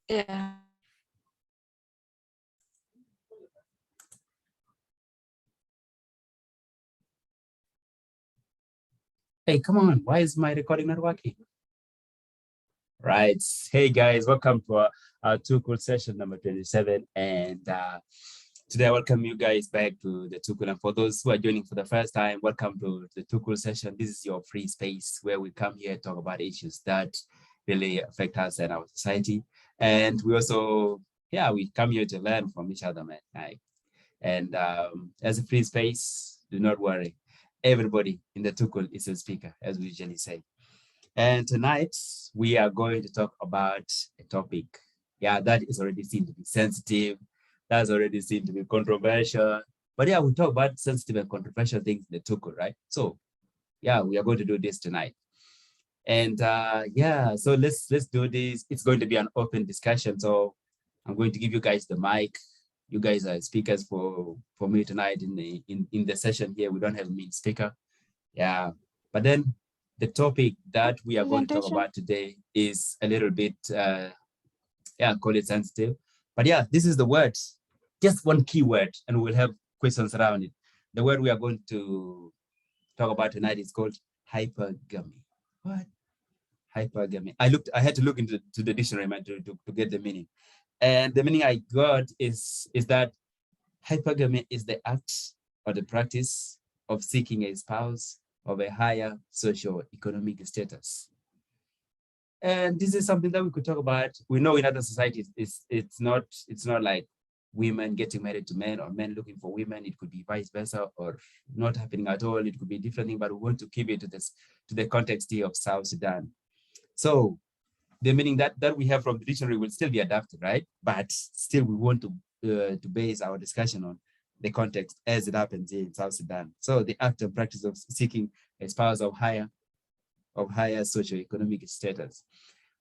Yeah. Hey, come on. Why is my recording not working? Right. Hey, guys. Welcome to our Too Cool session number 27. And today I welcome you guys back to the Too Cool. And for those who are joining for the first time, welcome to the Too Cool session. This is your free space where we come here to talk about issues that really affect us and our society. And we also, we come here to learn from each other, man. And as a free space, do not worry. Everybody in the Tukul is a speaker, as we usually say. And tonight, we are going to talk about a topic, that is already seen to be sensitive, that's already seen to be controversial. But we talk about sensitive and controversial things in the Tukul, right? So, we are going to do this tonight. And so let's do this. It's going to be an open discussion. So I'm going to give you guys the mic. You guys are speakers for me tonight in the session here. We don't have a main speaker. Yeah. But then the topic that we are going to talk about today is a little bit call it sensitive. But this is the word, just one key word, and we'll have questions around it. The word we are going to talk about tonight is called hypergamy. What? Hypergamy. I had to look into the dictionary, man, to get the meaning. And the meaning I got is that hypergamy is the act or the practice of seeking a spouse of a higher socio-economic status. And this is something that we could talk about. We know in other societies, it's not like women getting married to men or men looking for women. It could be vice versa or not happening at all. It could be a different thing, but we want to keep it to the context here of South Sudan. So the meaning that we have from the dictionary will still be adapted, right? But still we want to base our discussion on the context as it happens here in South Sudan. So the act and practice of seeking a spouse of higher socioeconomic status.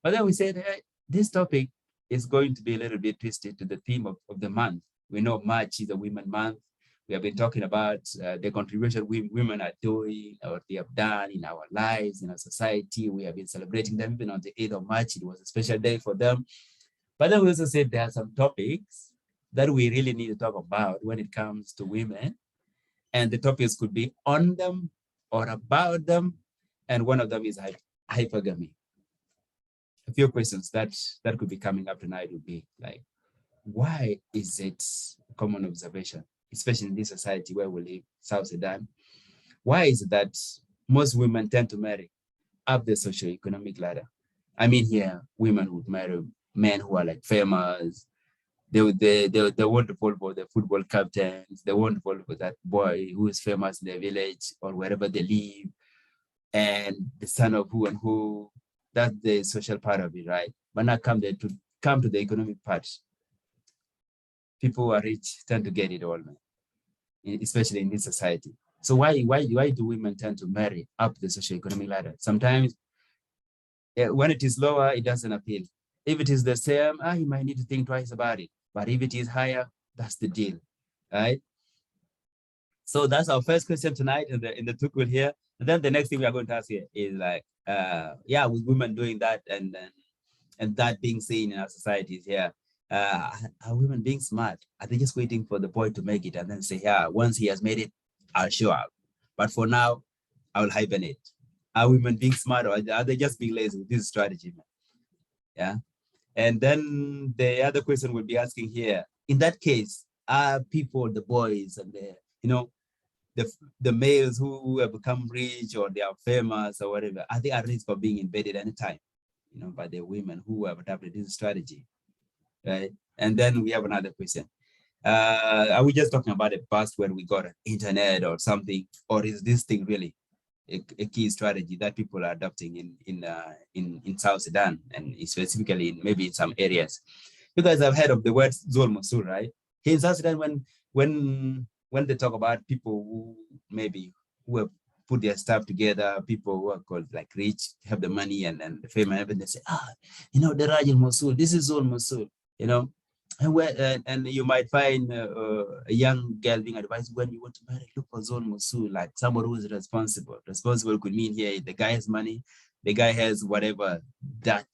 But then we said, hey, this topic is going to be a little bit twisted to the theme of the month. We know March is a Women Month. We have been talking about the contribution women are doing or they have done in our lives, in our society. We have been celebrating them even on the 8th of March. It was a special day for them. But then we also said there are some topics that we really need to talk about when it comes to women. And the topics could be on them or about them. And one of them is hypergamy. A few questions that could be coming up tonight would be like, why is it a common observation, especially in this society where we live, South Sudan? Why is it that most women tend to marry up the socioeconomic ladder? I mean, here, women would marry men who are like famous. They want to fall for the football captains. They want to fall for that boy who is famous in their village or wherever they live, and the son of who and who. That's the social part of it, right? But now come to the economic part. People who are rich tend to get it all, man, especially in this society. So why do women tend to marry up the socioeconomic ladder? Sometimes when it is lower, it doesn't appeal. If it is the same, you might need to think twice about it. But if it is higher, that's the deal, right? So that's our first question tonight in the Tukul here. And then the next thing we are going to ask here is like, with women doing that and that being seen in our societies here, are women being smart? Are they just waiting for the boy to make it and then say, once he has made it, I'll show up. But for now, I'll hibernate. Are women being smart or are they just being lazy with this strategy, man? Yeah. And then the other question we'll be asking here, in that case, are people, the boys and the males who have become rich or they are famous or whatever, are they at risk of being invaded anytime, by the women who have adopted this strategy, right? And then we have another question. Are we just talking about a past where we got internet or something, or is this thing really a key strategy that people are adopting in South Sudan and specifically maybe in some areas? You guys have heard of the word Zol Mosul, right? Here in South Sudan, when they talk about people who have put their stuff together, people who are called like rich, have the money and the fame and everything, they say, the Rajil Mosul, this is Zol Mosul, and you might find a young girl being advised, when you want to marry, look for Zol Mosul, like someone who is responsible. Responsible could mean here the guy has money, the guy has whatever that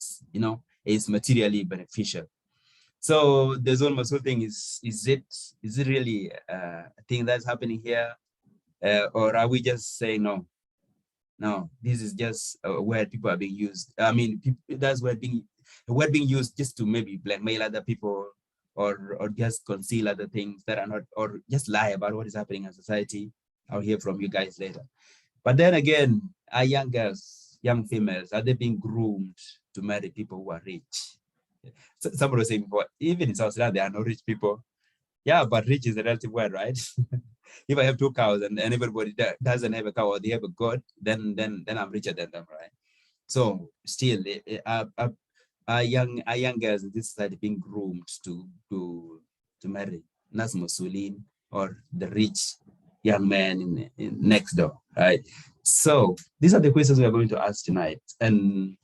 is materially beneficial. So there's almost whole thing is it really a thing that's happening here, or are we just saying no? No, this is just a word people are being used. I mean, that's a word being used just to maybe blackmail other people, or just conceal other things that are not, or just lie about what is happening in society. I'll hear from you guys later. But then again, are young girls, young females, are they being groomed to marry people who are rich? So, somebody was saying before, even in South Sudan, there are no rich people. Yeah, but rich is a relative word, right? If I have 2 cows and everybody doesn't have a cow, or they have a goat, then I'm richer than them, right? So still, are young girls in this society being groomed to marry Nas Musulin or the rich young man in next door, right? So these are the questions we are going to ask tonight, and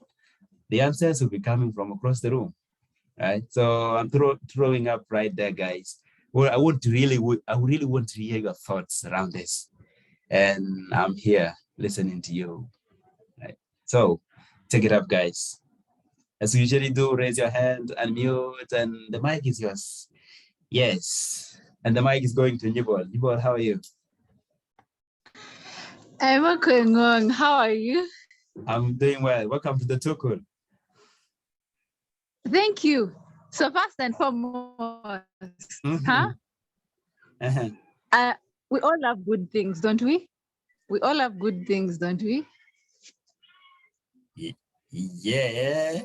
the answers will be coming from across the room, right? So I'm throwing up right there, guys. Well, I really want to hear your thoughts around this, and I'm here listening to you, right? So take it up, guys. As we usually do, raise your hand, unmute, and the mic is yours. Yes, and the mic is going to Nibol. Nibol, how are you? I'm okay. How are you? I'm doing well. Welcome to the Tukul. Thank you. So first and foremost, we all have good things, don't we? We all have good things, don't we? Yeah.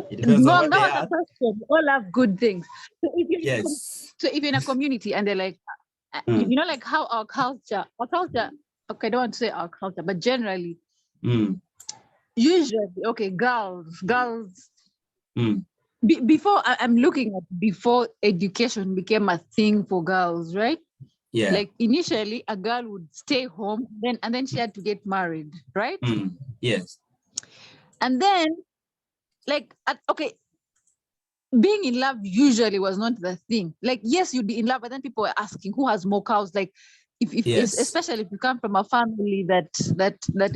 It depends on what they are. We all have good things. So if you're in a community and they're like, you know, like how our culture, okay, I don't want to say our culture, but generally, usually, okay, girls. Before I'm looking at before education became a thing for girls, right? Yeah. Like initially, a girl would stay home, and then she had to get married, right? Yes. And then, like, okay, being in love usually was not the thing. Like, yes, you'd be in love, but then people were asking who has more cows. Like, especially if you come from a family that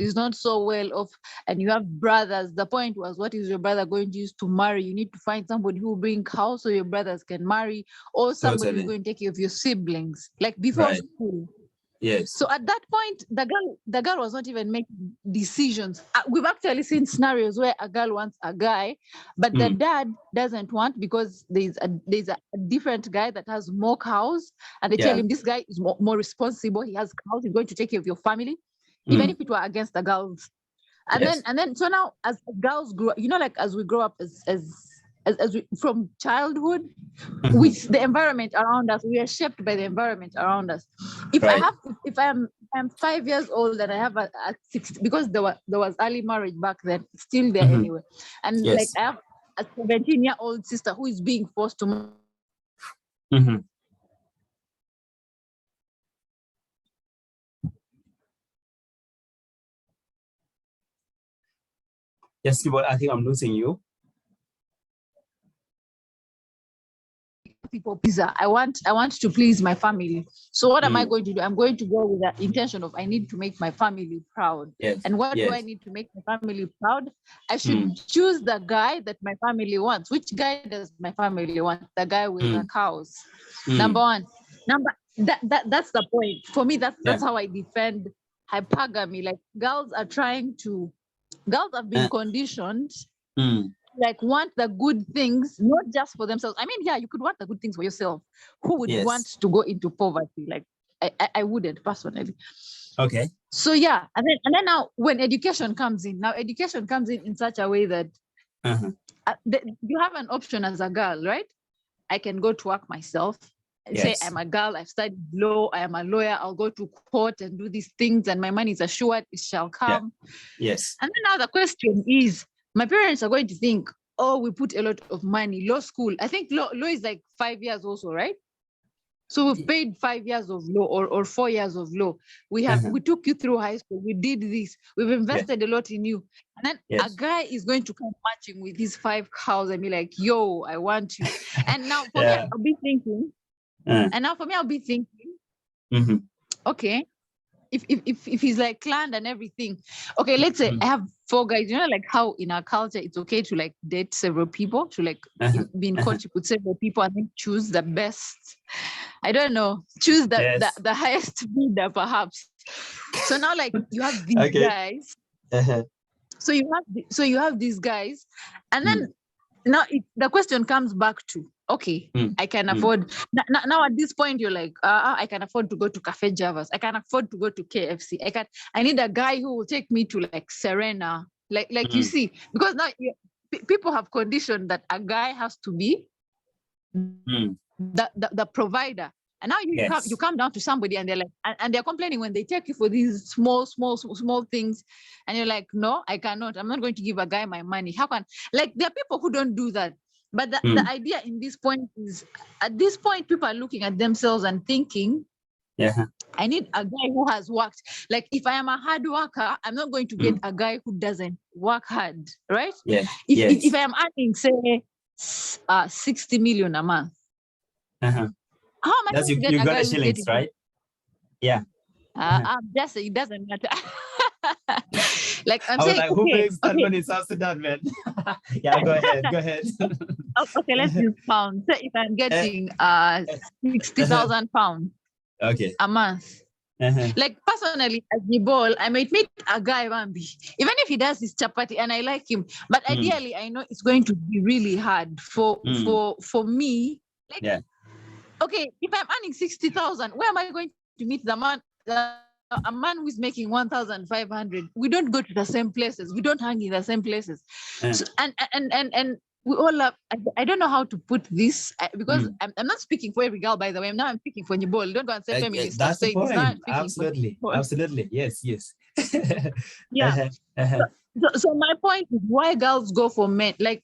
is not so well off, and you have brothers, the point was, what is your brother going to use to marry? You need to find somebody who will bring cows so your brothers can marry, or somebody who's going to take care of your siblings, like before school. Yes. So at that point, the girl was not even making decisions. We've actually seen scenarios where a girl wants a guy, but the dad doesn't want, because there's a different guy that has more cows, and they tell him this guy is more responsible. He has cows. He's going to take care of your family, even if it were against the girls. And then so now as girls grow, you know, like as we grow up as we, from childhood, with the environment around us, we are shaped by the environment around us. If I'm 5 years old and I have a 6, because there was early marriage back then, still there anyway, and like I have a 17-year-old sister who is being forced to Yes, but I think I'm losing you. people pleaser. I want to please my family. So what am I going to do? I'm going to go with the intention of, I need to make my family proud. And what do I need to make my family proud? I should choose the guy that my family wants. Which guy does my family want? The guy with the cows. Number one. That's the point. For me, that's how I defend hypergamy. Like, girls have been conditioned like want the good things, not just for themselves. I mean, yeah, you could want the good things for yourself. Who would want to go into poverty? Like, I wouldn't personally. Okay. So yeah, and then now when education comes in in such a way that you have an option as a girl, right? I can go to work myself. Say I'm a girl, I've studied law, I am a lawyer, I'll go to court and do these things, and my money is assured, it shall come. Yes. And then now the question is, my parents are going to think, oh, we put a lot of money. Law school, I think law is like 5 years also, right? So we've paid 5 years of law or 4 years of law. We took you through high school. We did this. We've invested a lot in you. And then a guy is going to come matching with his 5 cows and be like, yo, I want you. And now for me, I'll be thinking, okay, if he's like clan and everything, okay, let's say I have 4 guys, like how in our culture it's okay to like date several people, to like be in courtship with several people and then choose the best, I don't know, choose the highest bidder perhaps. So now like you have these guys, so you have these guys, and then now the question comes back to, okay, I can afford now at this point you're like, I can afford to go to Cafe Javas, I can afford to go to KFC, I need a guy who will take me to like Serena, like you see, because now people have conditioned that a guy has to be the provider. And now you come down to somebody and they're like, and they're complaining when they take you for these small things, and you're like, no, I cannot. I'm not going to give a guy my money. How can, like, there are people who don't do that. But the idea in this point is, at this point, people are looking at themselves and thinking, I need a guy who has worked. Like, if I am a hard worker, I'm not going to get a guy who doesn't work hard, right? If I am earning, say, 60 million a month, how am I going to get you a got guy the shillings, right? Yeah. Just it doesn't matter. Like I'm I was saying, like, who makes that money in South Sudan, man? Yeah, go ahead. Okay, let's use pounds. So if I'm getting 60,000 pounds a month, like personally as Nibol, I might meet a guy Bambi, even if he does his chapati and I like him, but ideally I know it's going to be really hard for me. Like, okay, if I'm earning 60,000, where am I going to meet the man? A man who is making 1,500. We don't go to the same places. We don't hang in the same places. So, and we all have, I don't know how to put this, because I'm not speaking for every girl, by the way. Now I'm speaking for Nibol. Don't go and say feminist. That's the point. Absolutely. Yes. Yeah. So my point is why girls go for men, like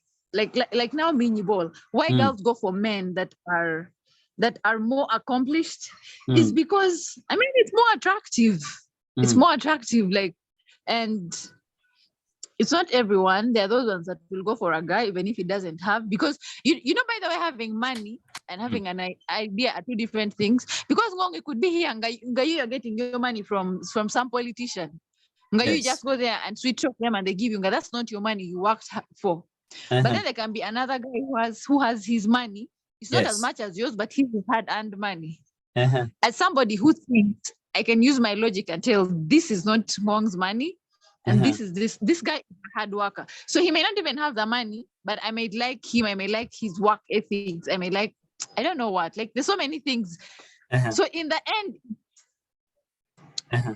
now me Nibol, why girls go for men that are more accomplished is because, I mean, it's more attractive. It's more attractive, like, and it's not everyone. There are those ones that will go for a guy even if he doesn't have, because you know, by the way, having money and having an idea are 2 different things. Because Ngong, it could be here, Ngayu, you're getting your money from some politician. Ngayu, you just go there and sweet talk them and they give you. That's not your money you worked for. But then there can be another guy who has his money. It's not as much as yours, but he had earned money. As somebody who thinks, I can use my logic and tell this is not Ngong's money, and this guy is a hard worker. So he may not even have the money, but I may like him. I may like his work ethics. I may like, I don't know what. Like, there's so many things. So in the end,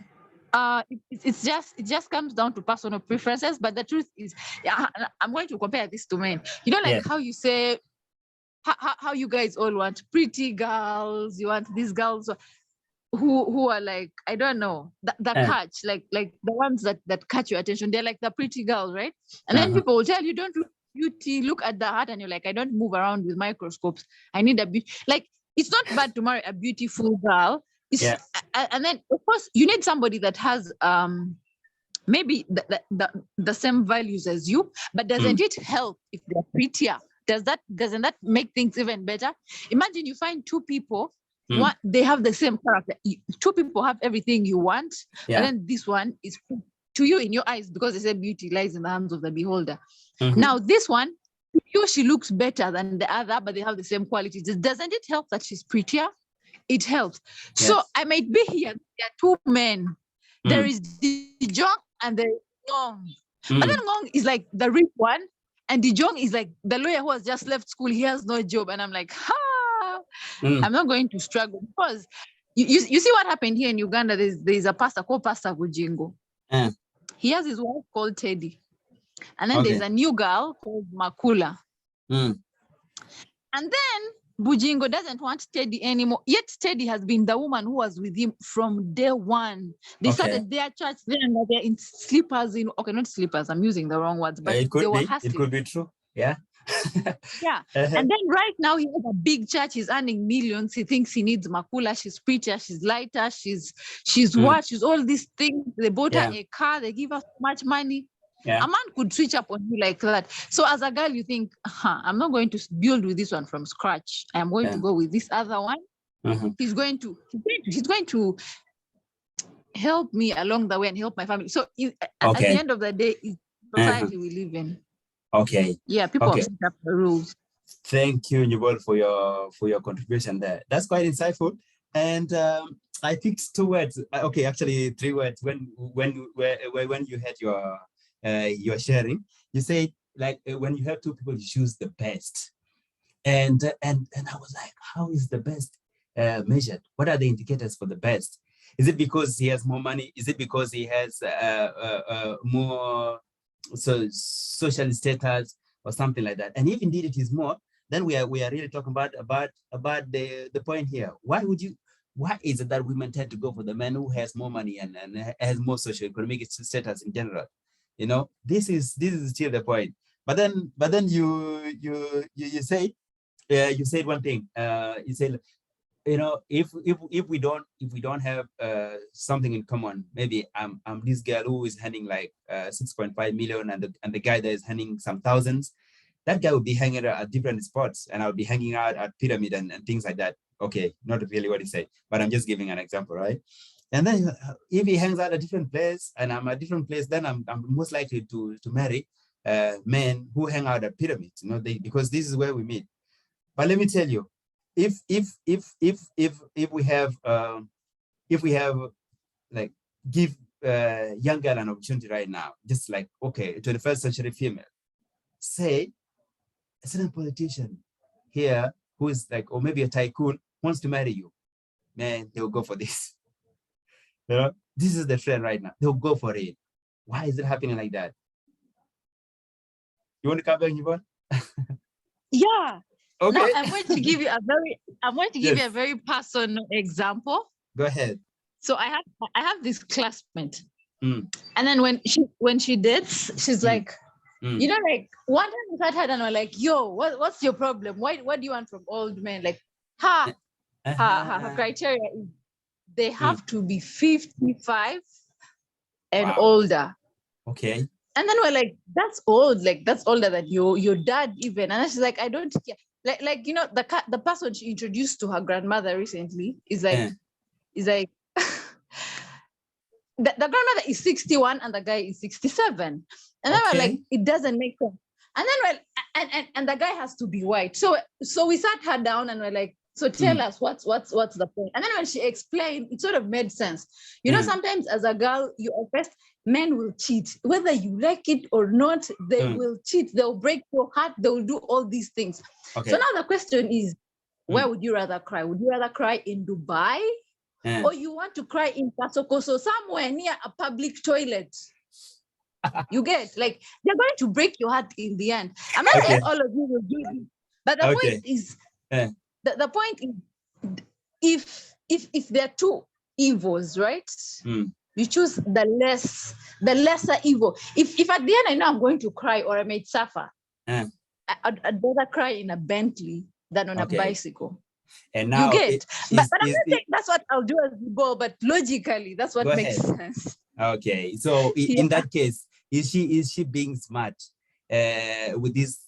it just comes down to personal preferences. But the truth is, I'm going to compare this to men. You know, like how you say, how you guys all want pretty girls. You want these girls who are like, I don't know, the catch, like the ones that catch your attention. They're like the pretty girls, right? And then people will tell you, don't look beauty, look at the heart. And you're like, I don't move around with microscopes. I need a beauty. Like, it's not bad to marry a beautiful girl. And then of course you need somebody that has maybe the same values as you, but doesn't it help if they're prettier? Doesn't that make things even better? Imagine you find 2 people, they have the same character. 2 people have everything you want, and then this one is to you in your eyes, because they say beauty lies in the hands of the beholder. Now this one, she looks better than the other, but they have the same qualities. Doesn't it help that she's prettier? It helps. So I might be here. There are 2 men. There is Dijong and there is Ngong. But then Ngong is like the rich one, and Dijong is like the lawyer who has just left school. He has no job, and I'm like, I'm not going to struggle, because you see what happened here in Uganda. There's a pastor called Pastor Bujingo. He has his wife called Teddy, and then there's a new girl called Makula. And then Bujingo doesn't want Teddy anymore. Yet Teddy has been the woman who was with him from day one. They started their church then, they're in slippers. Not slippers. I'm using the wrong words, but they were hustling. It could be true. Yeah. And then right now he has a big church. He's earning millions. He thinks he needs Makula. She's prettier. She's lighter. She's what? She's all these things. They bought her a car. They give her so much money. A man could switch up on you like that. So as a girl, you think, I'm not going to build with this one from scratch. I'm going to go with this other one. He's going to help me along the way and help my family. So at the end of the day, it's society we live in. Okay. Yeah, people have set up the rules. Thank you, Nyubol, for your contribution there. That's quite insightful. And I picked 2 words. Okay, actually 3 words. When you had your sharing, you said like when you have 2 people, you choose the best. And I was like, how is the best measured? What are the indicators for the best? Is it because he has more money? Is it because he has more social status or something like that? And if indeed it is more, then we are really talking about the point here. Why is it that women tend to go for the man who has more money and has more socio-economic status in general? You know, this is still the point. But then you say. You said one thing. You said, you know, if we don't have something in common, maybe I'm this girl who is earning like 6.5 million, and the guy that is earning some thousands, that guy would be hanging out at different spots, and I'll be hanging out at Pyramid and things like that. Okay, not really what he said, but I'm just giving an example, right? And then if he hangs out at a different place and I'm at a different place, then I'm most likely to marry men who hang out at Pyramid, you know, because this is where we meet. But let me tell you, if we have like give young girl an opportunity right now, just like, okay, 21st century female, say a certain politician here who is like, or maybe a tycoon wants to marry you, man, they'll go for this. You know, this is the trend right now. They'll go for it. Why is it happening like that? You want to come back, Yvonne? Yeah. Okay. Now I'm going to give you a very personal example. Go ahead. So I have this classmate, and then when she dates, she's like, you know, like one time we sat her and we're like, yo, what's your problem? What do you want from old men? Like, her criteria is they have to be 55 and older. Okay. And then we're like, that's old, like that's older than your dad even. And then she's like, I don't care. Like you know, the person she introduced to her grandmother recently is like the grandmother is 61 and the guy is 67. And then we're like, it doesn't make sense. And then and the guy has to be white. So we sat her down and we're like, so tell us what's the point? And then when she explained, it sort of made sense. You know, sometimes as a girl, you are first, men will cheat. Whether you like it or not, they will cheat. They'll break your heart. They'll do all these things. Okay. So now the question is, where would you rather cry? Would you rather cry in Dubai? Or you want to cry in Pasokoso, somewhere near a public toilet? You get, like, they're going to break your heart in the end. I'm not saying all of you will do this, but the point is, the point is, if there are 2 evils, right? You choose the lesser evil. If at the end I know I'm going to cry or I may suffer, I'd rather cry in a Bentley than on a bicycle. And now you get, but I'm not saying that's what I'll do as a goal, but logically that's what makes sense. Okay, so in that case, is she being smart with this?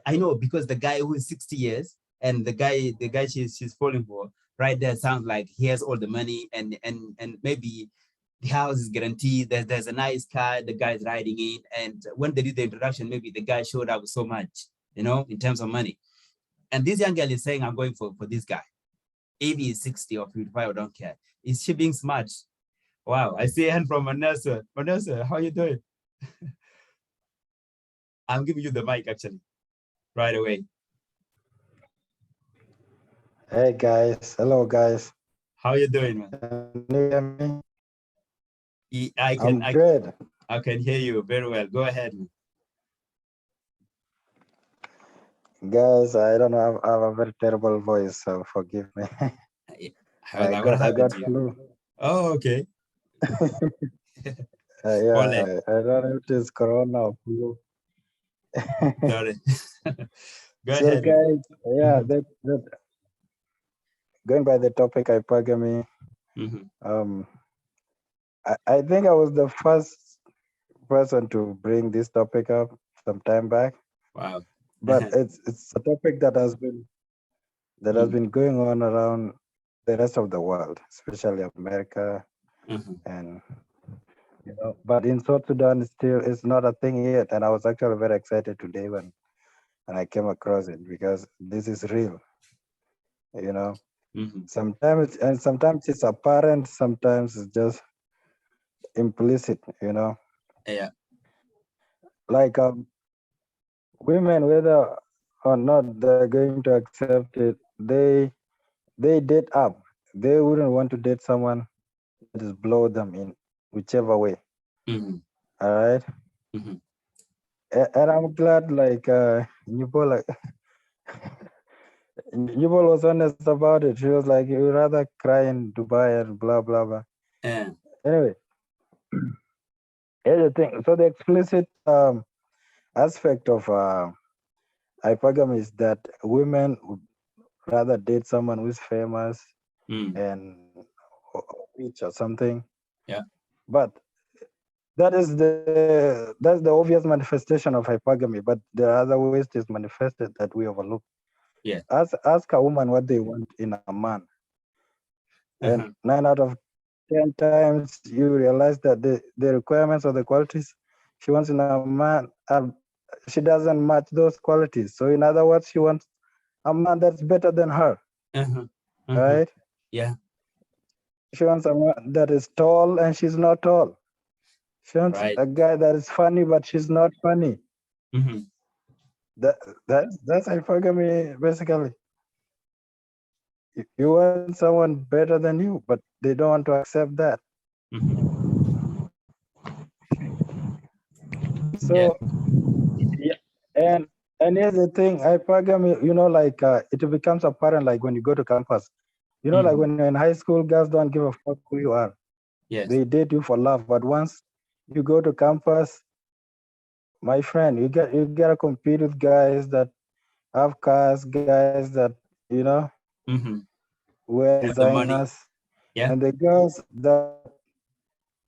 I know, because the guy who is 60 years and the guy she's falling for right there sounds like he has all the money and maybe the house is guaranteed. There's a nice car the guy's riding in, and when they did the introduction, maybe the guy showed up with so much, you know, in terms of money. And this young girl is saying, I'm going for this guy. If he is 60 or 55, I don't care. Is she being smart? Wow, I see a hand from Vanessa. Vanessa, how are you doing? I'm giving you the mic, actually, right away. Hey, guys. Hello, guys. How are you doing, man? Can you hear me? I'm good. I can hear you very well. Go ahead. Guys, I don't know. I have a very terrible voice, so forgive me. I got flu. Oh, okay. Yeah, I don't know if it's corona or flu. Sorry. Go so ahead. Guys, yeah, going by the topic, hypergamy. I think I was the first person to bring this topic up some time back. Wow. But it's a topic that has been going on around the rest of the world, especially America, Mhm. And but in South Sudan, still it's not a thing yet. And I was actually very excited today when I came across it because this is real. Mhm. Sometimes it's apparent, sometimes it's just implicit. Yeah. Like women, whether or not they're going to accept it, they date up. They wouldn't want to date someone that is below them in whichever way. Mhm. All right. Mhm. And I'm glad Yubo was honest about it. She was like, you would rather cry in Dubai and blah blah blah. Yeah. Anyway, here's the thing. So the explicit aspect of hypergamy is that women would rather date someone who's famous Mm. and rich or something. Yeah. But that's the obvious manifestation of hypergamy. But there are other ways it's manifested that we overlook. Yeah. Ask a woman what they want in a man, and Uh-huh. 9 out of 10 times you realize that the requirements or the qualities she wants in a man she doesn't match those qualities. So in other words, she wants a man that's better than her, Uh-huh. Uh-huh. right? Yeah. She wants a man that is tall and she's not tall. She wants Right. a guy that is funny but she's not funny. Mm-hmm. That's hypergamy basically. You want someone better than you, but they don't want to accept that. Mm-hmm. Yeah. So yeah, and here's the thing, hypergamy, it becomes apparent like when you go to campus. Like Mm-hmm. when you're in high school, girls don't give a fuck who you are. Yes. They date you for love. But once you go to campus, my friend, you gotta compete with guys that have cars, guys that, Mm-hmm. wear With the money. designers. Yeah. And the girls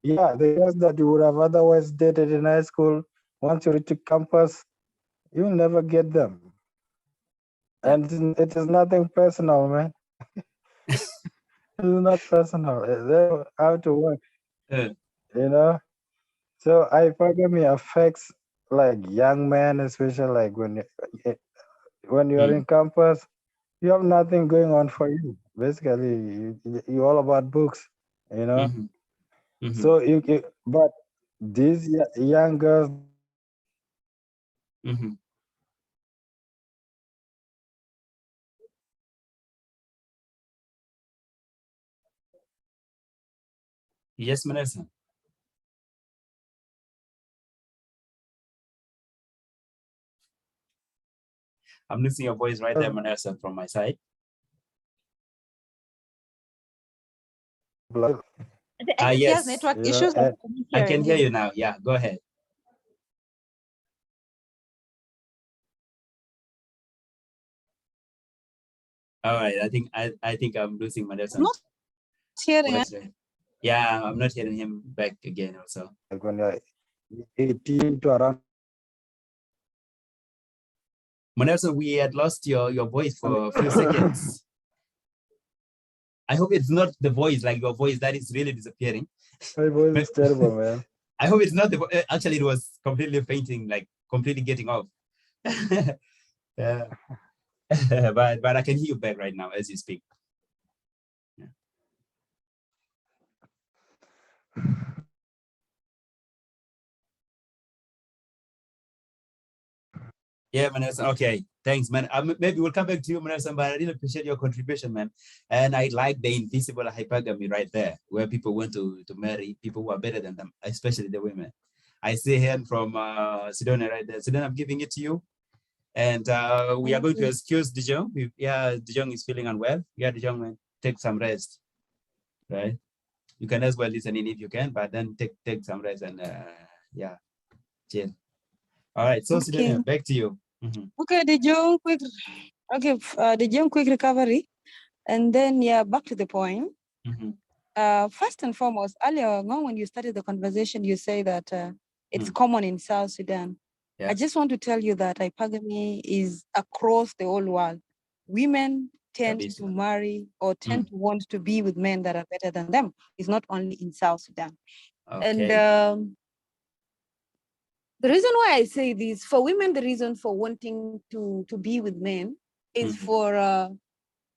that you would have otherwise dated in high school, once you reach campus, you'll never get them. Yeah. And it is nothing personal, man. It's not personal. They have to work, Uh, you know. So hypergamy affects like young men, especially like when you are mm, in campus, you have nothing going on for you. Basically, you're all about books, you know. mm-hmm. Mm-hmm. So but these young girls, Mm-hmm. Yes, Manessa. I'm losing your voice right there, Manessa, from my side. I think he has Yes. network issues. and I'm not I can hearing hear him. you now. Yeah, go ahead. All right. I think I'm losing Manessa. Not hearing. Voice right. Yeah, I'm not hearing him back again also. like when you're 18 to around Manessa, we had lost your voice for a few seconds. I hope it's not the voice, like your voice that is really disappearing. my voice is terrible, man. I hope it's not the actually it was completely fainting, like completely getting off. Yeah. but I can hear you back right now as you speak. Yeah, Manessa. Okay, thanks, man. Maybe we'll come back to you, Manessa, but I really appreciate your contribution, man. And I like the invisible hypergamy right there, where people want to marry people who are better than them, especially the women. I see him from Sidonia right there. Sidonia, I'm giving it to you. And we are going to excuse Dijong. Yeah, Dijong is feeling unwell. Yeah, Dijong, man, take some rest, right? You can as well listen in if you can, but then take some rest and yeah, chill. All right, so Okay. Sidonia, back to you. Mhm. Okay, the John quick recovery. And then, yeah, back to the point. Mhm. First and foremost, earlier on when you started the conversation, you say that it's Mm. common in South Sudan. Yeah. I just want to tell you that hypergamy is across the whole world. Women tend to marry or tend to want to be with men that are better than them. It's not only in South Sudan. Okay. And the reason why I say this, for women, the reason for wanting to be with men is for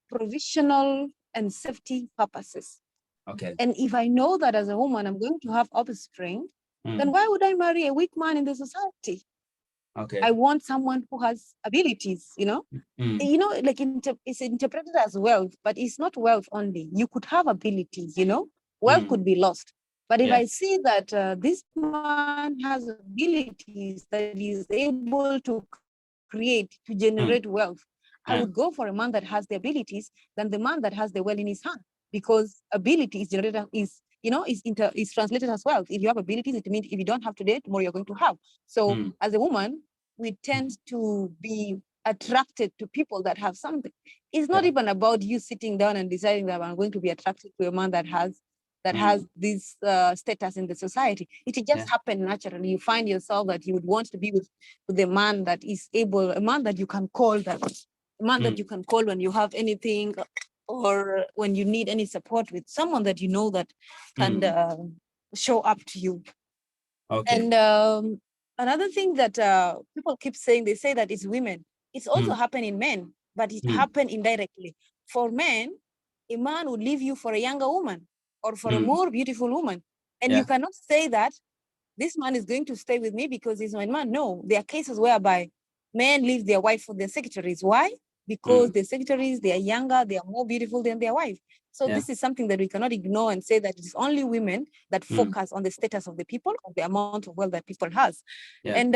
provisional and safety purposes. Okay. And if I know that as a woman, I'm going to have offspring, then why would I marry a weak man in the society? Okay. I want someone who has abilities, you know? You know, like it's interpreted as wealth, but it's not wealth only. You could have abilities, you know? Wealth could be lost. But if I see that this man has abilities that is able to create, to generate wealth, I would go for a man that has the abilities than the man that has the wealth in his hand, because ability is generated, is, you know, is translated as wealth. If you have abilities, it means if you don't have today, tomorrow you're going to have. So as a woman, we tend to be attracted to people that have something. It's not even about you sitting down and deciding that I'm going to be attracted to a man that has this status in the society. It just happened naturally. You find yourself that you would want to be with a man that is able, a man that you can call, that a man that you can call when you have anything or when you need any support, with someone that you know that can show up to you. Okay. And another thing that people keep saying, they say that it's women. It's also happening men, but it happened indirectly. For men, a man would leave you for a younger woman or for a more beautiful woman. And you cannot say that this man is going to stay with me because he's my man. No, there are cases whereby men leave their wife for their secretaries. Why? Because the secretaries, they are younger, they are more beautiful than their wife. So this is something that we cannot ignore and say that it's only women that focus on the status of the people, or the amount of wealth that people has. And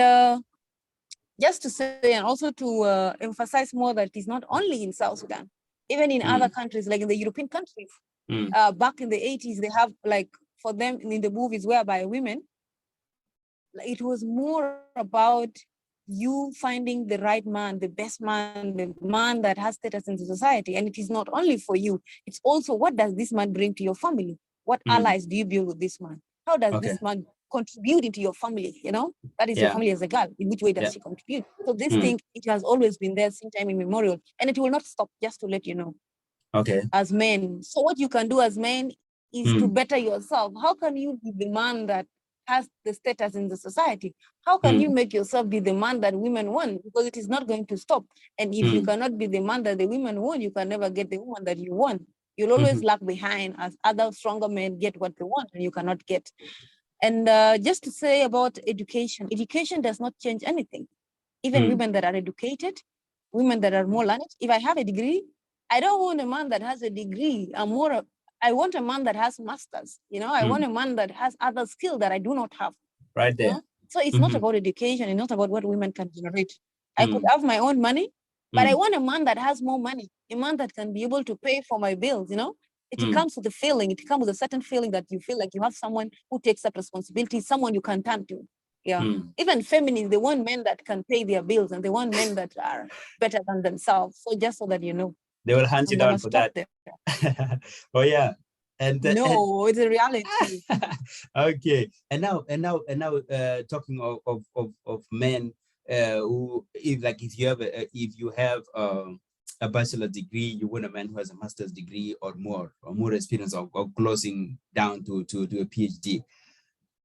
just to say, and also to emphasize more, that it's not only in South Sudan, even in other countries, like in the European countries, back in the 80s, they have, like, for them in the movies whereby women, it was more about you finding the right man, the best man, the man that has status in the society. And it is not only for you, it's also, what does this man bring to your family? What allies do you build with this man? How does this man contribute into your family? You know, that is your family as a girl. In which way does she contribute? So this thing, it has always been there since time immemorial, and it will not stop, just to let you know. Okay. As men. So what you can do as men is to better yourself. How can you be the man that has the status in the society? How can you make yourself be the man that women want? Because it is not going to stop. And if you cannot be the man that the women want, you can never get the woman that you want. You'll always lag behind as other stronger men get what they want and you cannot get. And just to say about education, education does not change anything. Even women that are educated, women that are more learned, if I have a degree, I don't want a man that has a degree. I want a man that has masters. You know, I want a man that has other skills that I do not have. Right there. You know? So it's not about education. It's not about what women can generate. I could have my own money, but I want a man that has more money, a man that can be able to pay for my bills, you know? It comes with a feeling. It comes with a certain feeling that you feel like you have someone who takes up responsibility, someone you can turn to. Yeah. Even feminists, they want men that can pay their bills, and they want men that are better than themselves. So just so that you know. They will hunt you down for that. Oh yeah. And no, it's a reality. Okay. And now, talking of men who, if you have a bachelor's degree, you want a man who has a master's degree or more experience of closing down to a PhD.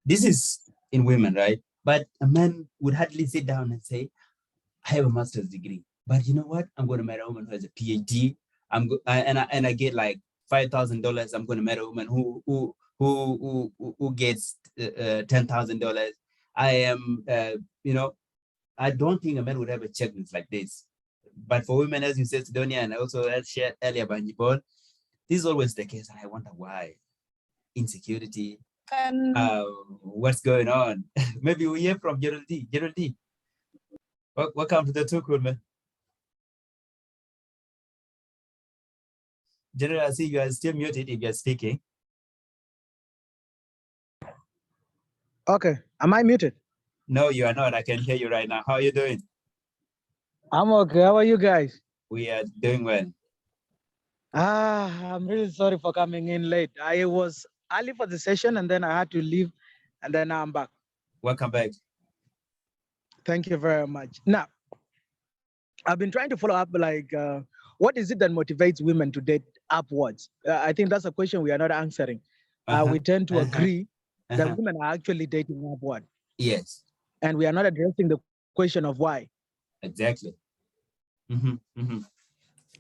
This is in women, right? But a man would hardly sit down and say, I have a master's degree, but you know what? I'm going to marry a woman who has a PhD. I get like $5,000. I'm going to marry a woman who gets $10,000. I am, I don't think a man would have a checklist like this. But for women, as you said, Sidonia, and also as shared earlier by Nipol, this is always the case. And I wonder why. Insecurity. What's going on? Maybe we hear from Gerald D. Gerald D. Welcome to the Too Cool, man. General, I see you are still muted if you're speaking. Okay, am I muted? No, you are not. I can hear you right now. How are you doing? I'm okay. How are you guys? We are doing well. I'm really sorry for coming in late. I was early for the session and then I had to leave, and then I'm back. Welcome back. Thank you very much. Now, I've been trying to follow up what is it that motivates women to date upwards? I think that's a question we are not answering. We tend to agree that women are actually dating upward. Yes. And we are not addressing the question of why. Exactly.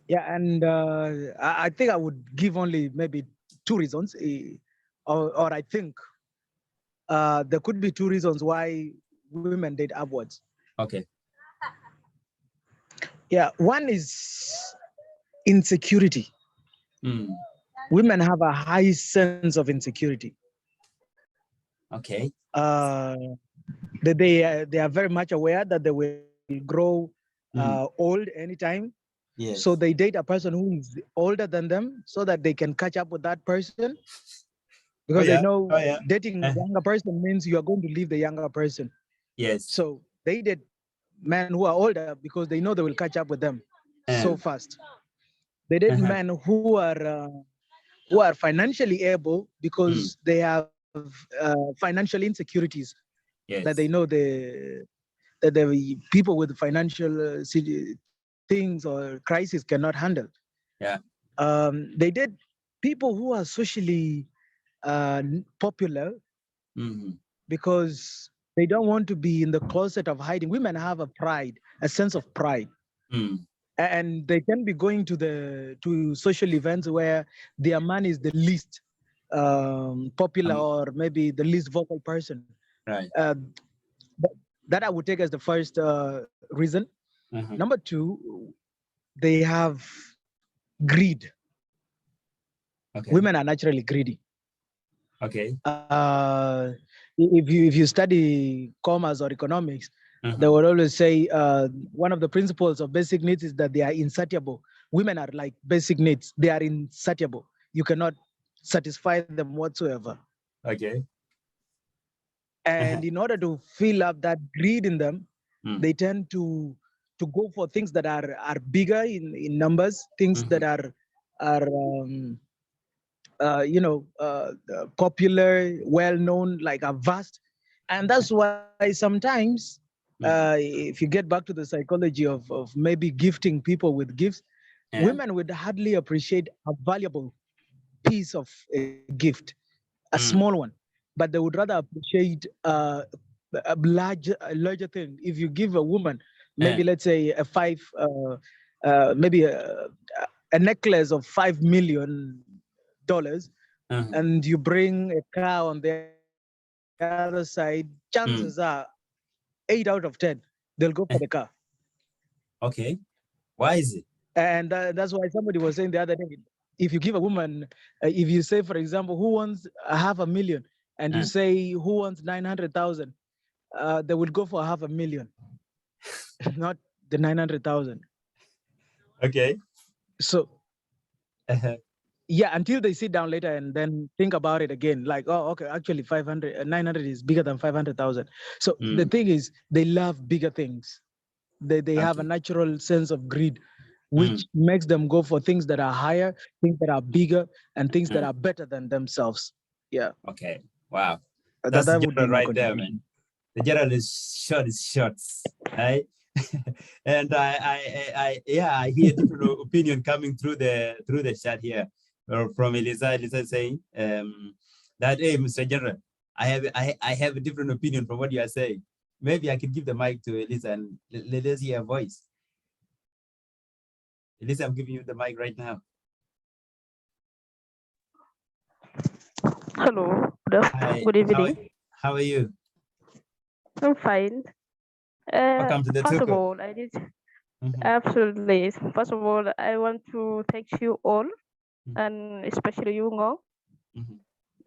Yeah, and I think I would give only maybe 2 reasons, or I think there could be 2 reasons why women date upwards. Okay. Yeah, one is insecurity. Women have a high sense of insecurity. Okay. They are very much aware that they will grow old anytime. Yes. So they date a person who is older than them so that they can catch up with that person. Because they know dating a younger person means you are going to leave the younger person. Yes. So they date men who are older because they know they will catch up with them so fast. They date men who are financially able because they have financial insecurities. Yes. That they know that the people with financial things or crisis cannot handle. Yeah. They did people who are socially popular because they don't want to be in the closet of hiding. Women have a sense of pride. And they can be going to social events where their man is the least popular or maybe the least vocal person. Right. That I would take as the first reason. Number 2, they have greed. Okay. Women are naturally greedy. Okay. If you study commerce or economics, they would always say one of the principles of basic needs is that they are insatiable. Women are like basic needs; they are insatiable. You cannot satisfy them whatsoever. Okay. And in order to fill up that greed in them, they tend to go for things that are bigger in numbers, things that are popular, well-known, like a vast. And that's why sometimes, if you get back to the psychology of maybe gifting people with gifts, women would hardly appreciate a valuable piece of a gift, a small one, but they would rather appreciate a larger thing. If you give a woman, maybe let's say maybe a necklace of $5 million, and you bring a car on the other side, chances are 8 out of 10 they'll go for the car. Okay. Why is it? And that's why somebody was saying the other day, if you give a woman, if you say, for example, who wants $500,000, and you say who wants 900,000, they will go for $500,000, not the 900,000. Okay. So yeah, until they sit down later and then think about it again, like, oh, okay, actually 900 is bigger than 500,000. So the thing is, they love bigger things. They have a natural sense of greed, which makes them go for things that are higher, things that are bigger, and things that are better than themselves. Yeah. Okay. Wow. That the would be general my right there, man. The general is shots, right? And I hear different opinion coming through the chat here, from Elisa. Elisa saying that, hey, Mr. General, I have a different opinion from what you are saying. Maybe I can give the mic to Elisa and let us hear a voice. Elisa, I'm giving you the mic right now. Hello. Hi. Good evening. How are you? I'm fine. Welcome to the First of Tuko. all, absolutely. First of all, I want to thank you all, and especially you, Ngo.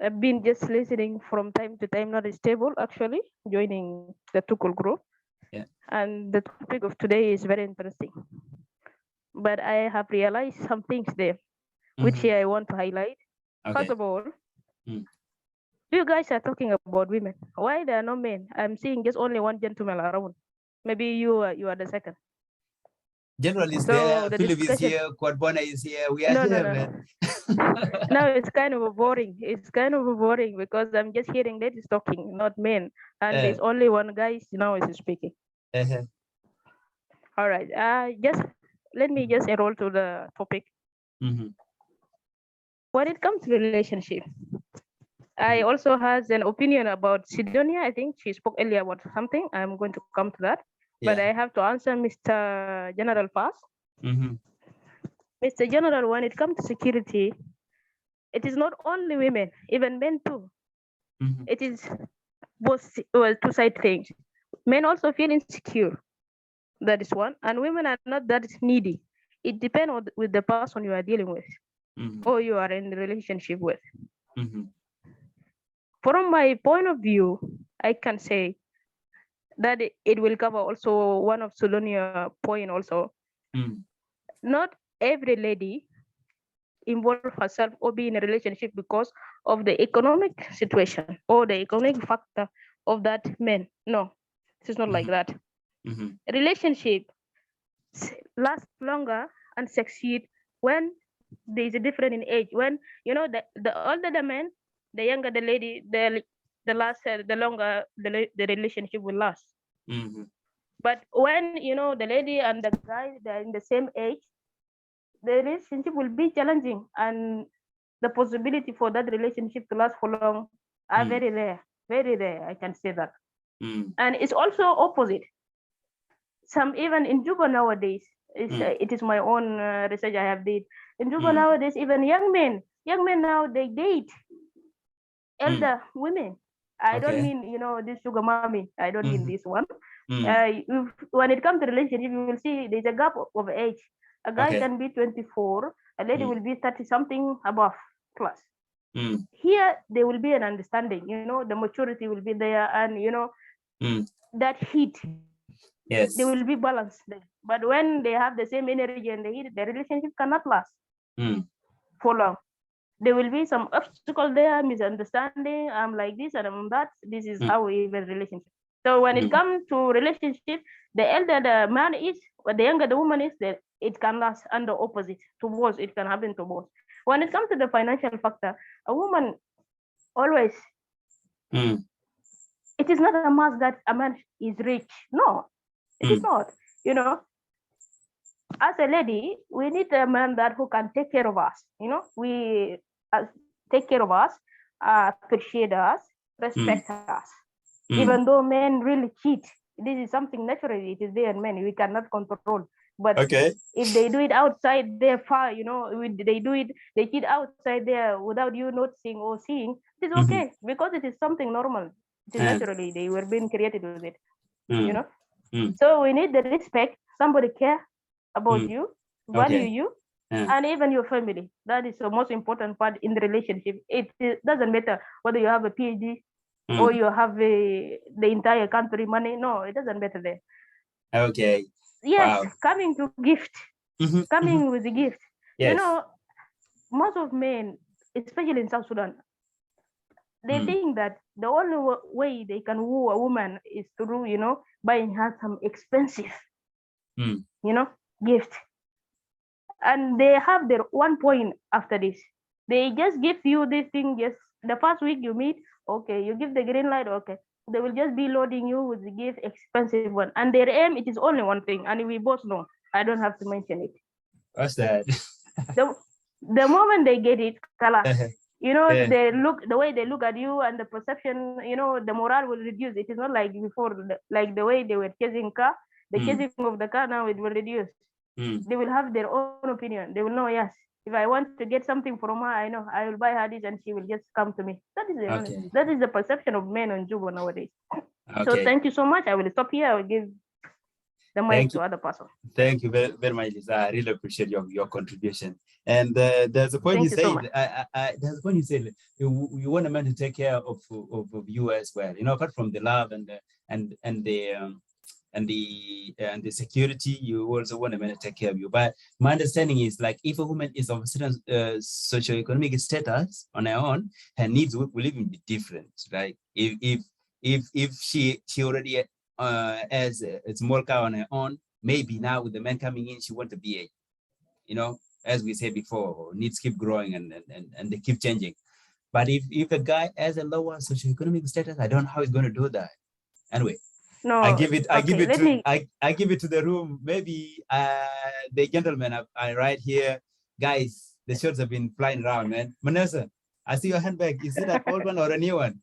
I've been just listening from time to time, not stable actually, joining the Tukul group. Yeah. And the topic of today is very interesting. But I have realized some things there, which here I want to highlight. Okay. First of all, you guys are talking about women. Why there are no men? I'm seeing just only one gentleman around. Maybe you are the second. General is So there, the Philip is discussion- here, Quadbona is here. We are No. man. No, it's kind of boring. It's kind of boring because I'm just hearing ladies talking, not men. And there's only one guy now is speaking. All right. Just let me just enroll to the topic. When it comes to relationship, I also has an opinion about Sidonia. I think she spoke earlier about something. I'm going to come to that, but I have to answer Mr. General first. Mr. General, when it comes to security, it is not only women, even men too. It is both two-side things. Men also feel insecure. That is one, and women are not that needy. It depends on with the person you are dealing with, or you are in a relationship with. From my point of view, I can say that it will cover also one of Solonia point also. Not every lady involve herself or be in a relationship because of the economic situation or the economic factor of that man. No, it's not like that. A relationship lasts longer and succeed when there is a difference in age. When the older the man, the younger the lady, the longer the relationship will last. But when the lady and the guy, they're in the same age, the relationship will be challenging, and the possibility for that relationship to last for long are very rare. Very rare, I can say that. And it's also opposite. Some even in Juba nowadays, it is my own research I have did. In Juba nowadays, even young men now, they date elder women. I don't mean this sugar mommy. I don't mean this one. When it comes to relationship, you will see there's a gap of age. A guy can be 24, a lady will be 30 something above plus. Here there will be an understanding, the maturity will be there, and that heat, they will be balanced there. But when they have the same energy and the heat, the relationship cannot last for long. There will be some obstacle there, misunderstanding. I'm like this and I'm that. This is how we even relationship. So when it comes to relationship, the elder the man is, or the younger the woman is, that it can last, and the opposite to both. It can happen to both. When it comes to the financial factor, a woman always, it is not a must that a man is rich. No, it is not. As a lady, we need a man that who can take care of us. We take care of us, appreciate us, respect us. Even though men really cheat, this is something naturally, it is there in men, we cannot control. But if they do it outside there far, they cheat outside there without you noticing or seeing, it is okay, because it is something normal. It is naturally, they were being created with it. So we need the respect, somebody care about you, value you, and even your family. That is the most important part in the relationship. It doesn't matter whether you have a PhD or you have the entire country money. No, it doesn't matter there. Okay. Yes, coming to gift, coming with the gift. Most of men, especially in South Sudan, they think that the only way they can woo a woman is through, buying her some expensive, gift. And they have their one point after this. They just give you this thing, just the first week you meet, okay, you give the green light, okay. They will just be loading you with the gift, expensive one. And their aim, it is only one thing, and we both know. I don't have to mention it. What's that? The moment they get it, they look, the way they look at you and the perception, the morale will reduce. It is not like before, like the way they were chasing car, the chasing of the car now, it will reduce. They will have their own opinion. They will know, yes, if I want to get something from her, I know I will buy her this and she will just come to me. That is the perception of men in Juba nowadays. So thank you so much. I will stop here. I will give the mic to other person. Thank you very, very much, Lisa. I really appreciate your contribution. And there's a point you said. There's a point you said you want a man to take care of you as well. Apart from the love and the security, you also want a man to take care of you. But my understanding is, like, if a woman is of a certain socio-economic status on her own, her needs will even be different. Like if she already has a small car on her own, maybe now with the man coming in, she wants to be as we said before, needs keep growing and they keep changing. But if a guy has a lower socio-economic status, I don't know how he's going to do that. Anyway, No. I give it to the room. Maybe the gentlemen are right here. Guys, the shirts have been flying around, man. Manessa, I see your handbag. Is it an old one or a new one?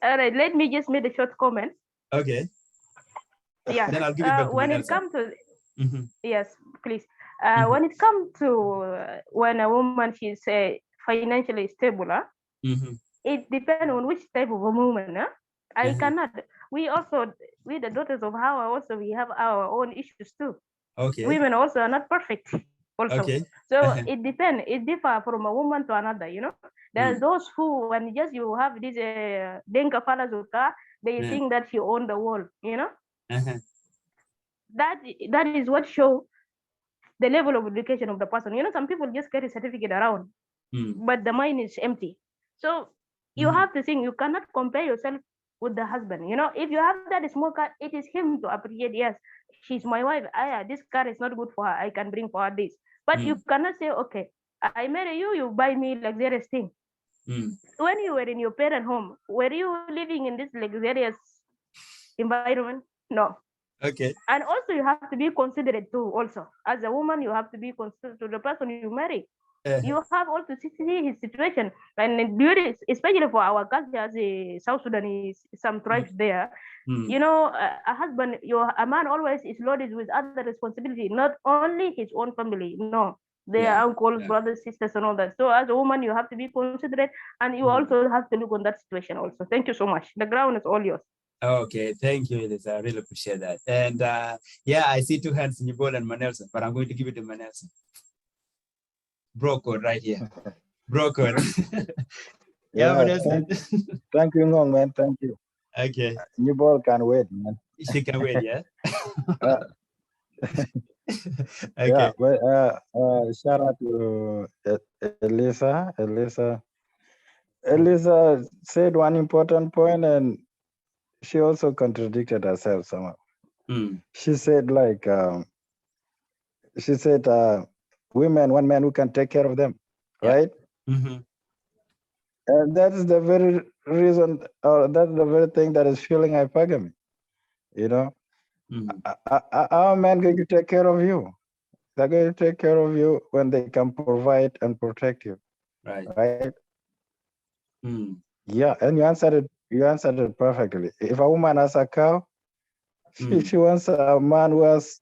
All right, let me just make a short comment. Okay. Yeah. Then I'll give it back to when Manessa. it comes to Mhm. yes, please. Mhm. When it comes to when a woman she's financially stable, Mhm. it depends on which type of a woman. I Mhm. cannot. We the daughters of Hawa also we have our own issues too. Okay. Women also are not perfect. Also, Okay. so it depends. It differs from a woman to another. There's those who when just you have this denka fellas they think that you own the world. Uh-huh. That is what show the level of education of the person. Some people just carry certificate around, but the mind is empty. So you have to think, you cannot compare yourself with the husband. If you have that small car, it is him to appreciate. Yes, she's my wife. This car is not good for her. I can bring for her this. But you cannot say, okay, I marry you, you buy me luxurious thing. When you were in your parent home, were you living in this luxurious environment? No. Okay. And also you have to be considerate too. Also, as a woman, you have to be considerate to the person you marry. You have also to see his situation, and during, especially for our culture as a South Sudanese, some tribes there, a husband, a man always is loaded with other responsibility, not only his own family, no, their uncles, brothers, sisters, and all that. So as a woman, you have to be considerate, and you also have to look on that situation also. Thank you so much. The ground is all yours. Okay, thank you, Elisa. I really appreciate that. And yeah, I see two hands in your ball and Manelson, but I'm going to give it to Manelson. Bro code right here. Bro code. Yeah, Manelson. Thank you, Ngong, man. Thank you. Okay. New ball can wait, man. She can wait, yeah? Okay. Yeah, but shout out to Elisa. Elisa said one important point, and she also contradicted herself somehow. She said, women, one man who can take care of them, right? And that is the very reason, or that's the very thing that is fueling hypergamy. Our men going to take care of you. They're going to take care of you when they can provide and protect you. Right? Yeah, and you answered it perfectly. If a woman has a cow, she wants a man who has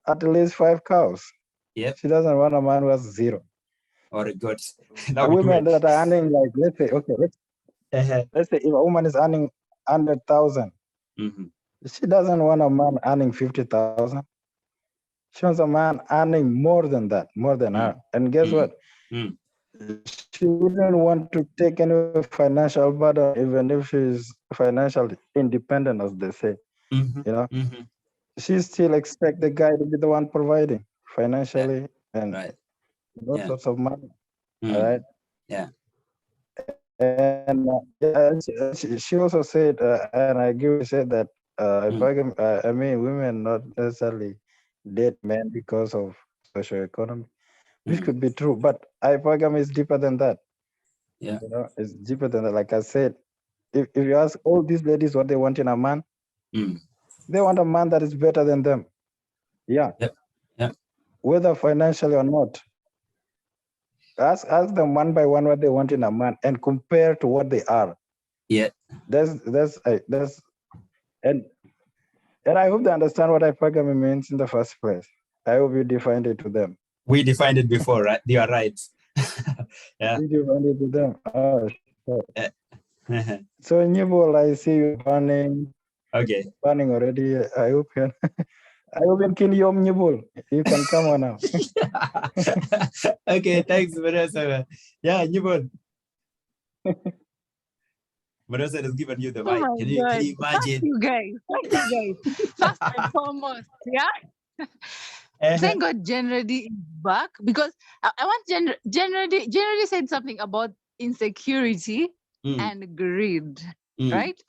at least 5 cows. Yep. She doesn't want a man who has 0. Or a goat. Women that are earning, like, let's say if a woman is earning 100,000, she doesn't want a man earning 50,000. She wants a man earning more than that, more than her. And guess what? She wouldn't want to take any financial burden, even if she's financially independent, as they say. She still expects the guy to be the one providing financially and all sorts of money. All right. Yeah. And she also said, and I agree, said that I mean, women not necessarily date men because of socio-economic. This could be true, but hypergamy is deeper than that. Yeah. It's deeper than that. Like I said, if you ask all these ladies what they want in a man, they want a man that is better than them. Yeah. Yeah. Whether financially or not. Ask them one by one what they want in a man and compare to what they are. Yeah. And I hope they understand what hypergamy means in the first place. I hope you defined it to them. We defined it before, right? You are right. Yeah. We defined it to them. Oh, sure. So Nibble, I see you burning. Okay. Burning already. I hope you can Yom Nibble. You can come on now. Okay, thanks, Vanessa. Yeah, Nibble. Vanessa has given you the mic. Can you imagine? Thank you guys. First and foremost, yeah. Thank God generally is back, because I want generally said something about insecurity and greed, right?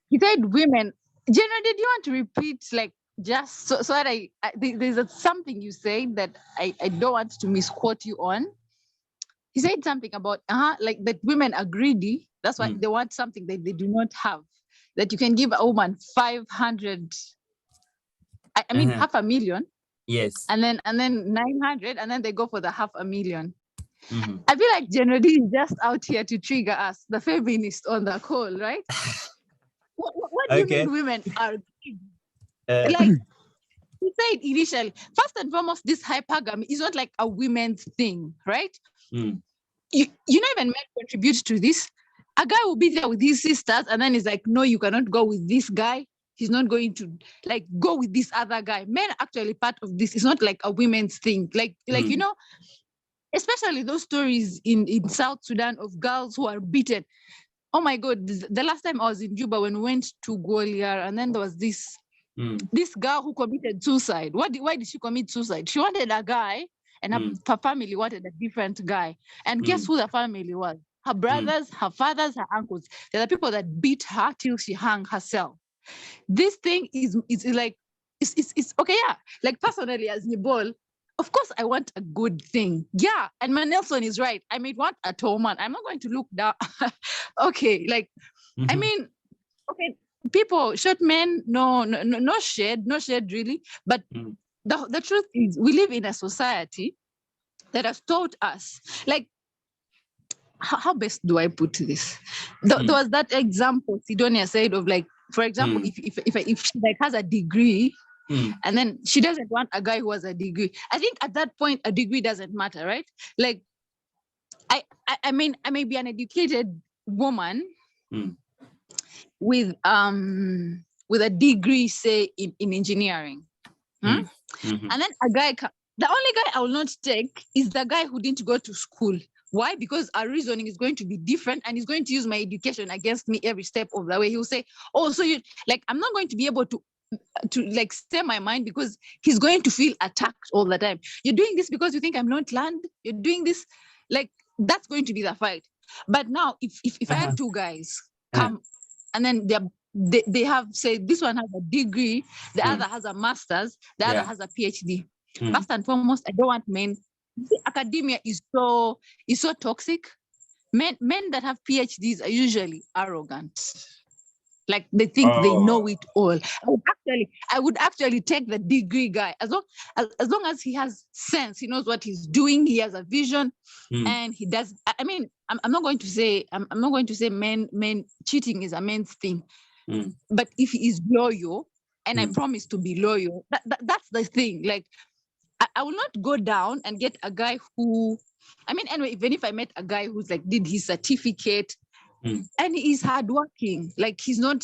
He said women. Generally, do you want to repeat, like, just so that there's something you said that I don't want to misquote you on. He said something about like that women are greedy. That's why they want something that they do not have. that you can give a woman 500, I mean, Uh-huh. 500,000, Yes. and then 900, and then they go for the 500,000. Mhm. I feel like Gen Z is just out here to trigger us, the feminists on the call, right? What do you Okay. mean women are Uh, like? We said initially, first and foremost, this hypergamy is not like a women's thing, right? mm, You know, even men contribute to this. A guy will be there with his sisters, and then he's like, no, you cannot go with this guy. He's not going to like go with this other guy. Men are actually part of this. It's not like a women's thing. Like you know, especially those stories in South Sudan of girls who are beaten. Oh my God, the last time I was in Juba when we went to Gwalior, and then there was this girl who committed suicide. Why did she commit suicide? She wanted a guy, and her family wanted a different guy. And guess who the family was? Her brothers, her fathers, her uncles. They're the people that beat her till she hung herself. This thing is like, it's okay, yeah. Like personally, as Nibol, of course I want a good thing. Yeah. And my Nelson is right. I may want a tall man. I'm not going to look down. Okay. Like, I mean, okay, people, short men, no shade really. But the truth is, we live in a society that has taught us, like, how best do I put this? There was that example Sidonia said of, like, for example, if she like has a degree, and then she doesn't want a guy who has a degree. I think at that point a degree doesn't matter, right? Like, I mean, I may be an educated woman with a degree, say in engineering, and then a guy. The only guy I will not take is the guy who didn't go to school. Why? Because our reasoning is going to be different, and he's going to use my education against me every step of the way. He'll say, "Oh, so you like I'm not going to be able to like say my mind," because he's going to feel attacked all the time. You're doing this because you think I'm not land. You're doing this, like, that's going to be the fight. But now, if I had two guys come, and then they have, say, this one has a degree, the other has a master's, the other has a PhD. First and foremost, I don't want men. Academia is so toxic. Men that have PhDs are usually arrogant. Like, they think they know it all. I would actually take the degree guy, as long as he has sense, he knows what he's doing, he has a vision, and he does. I mean, I'm not going to say men cheating is a men's thing, but if he is loyal, and I promise to be loyal, that's the thing. Like, I will not go down and get a guy who, I mean, anyway, even if I met a guy who's like did his certificate and he's hardworking, like he's not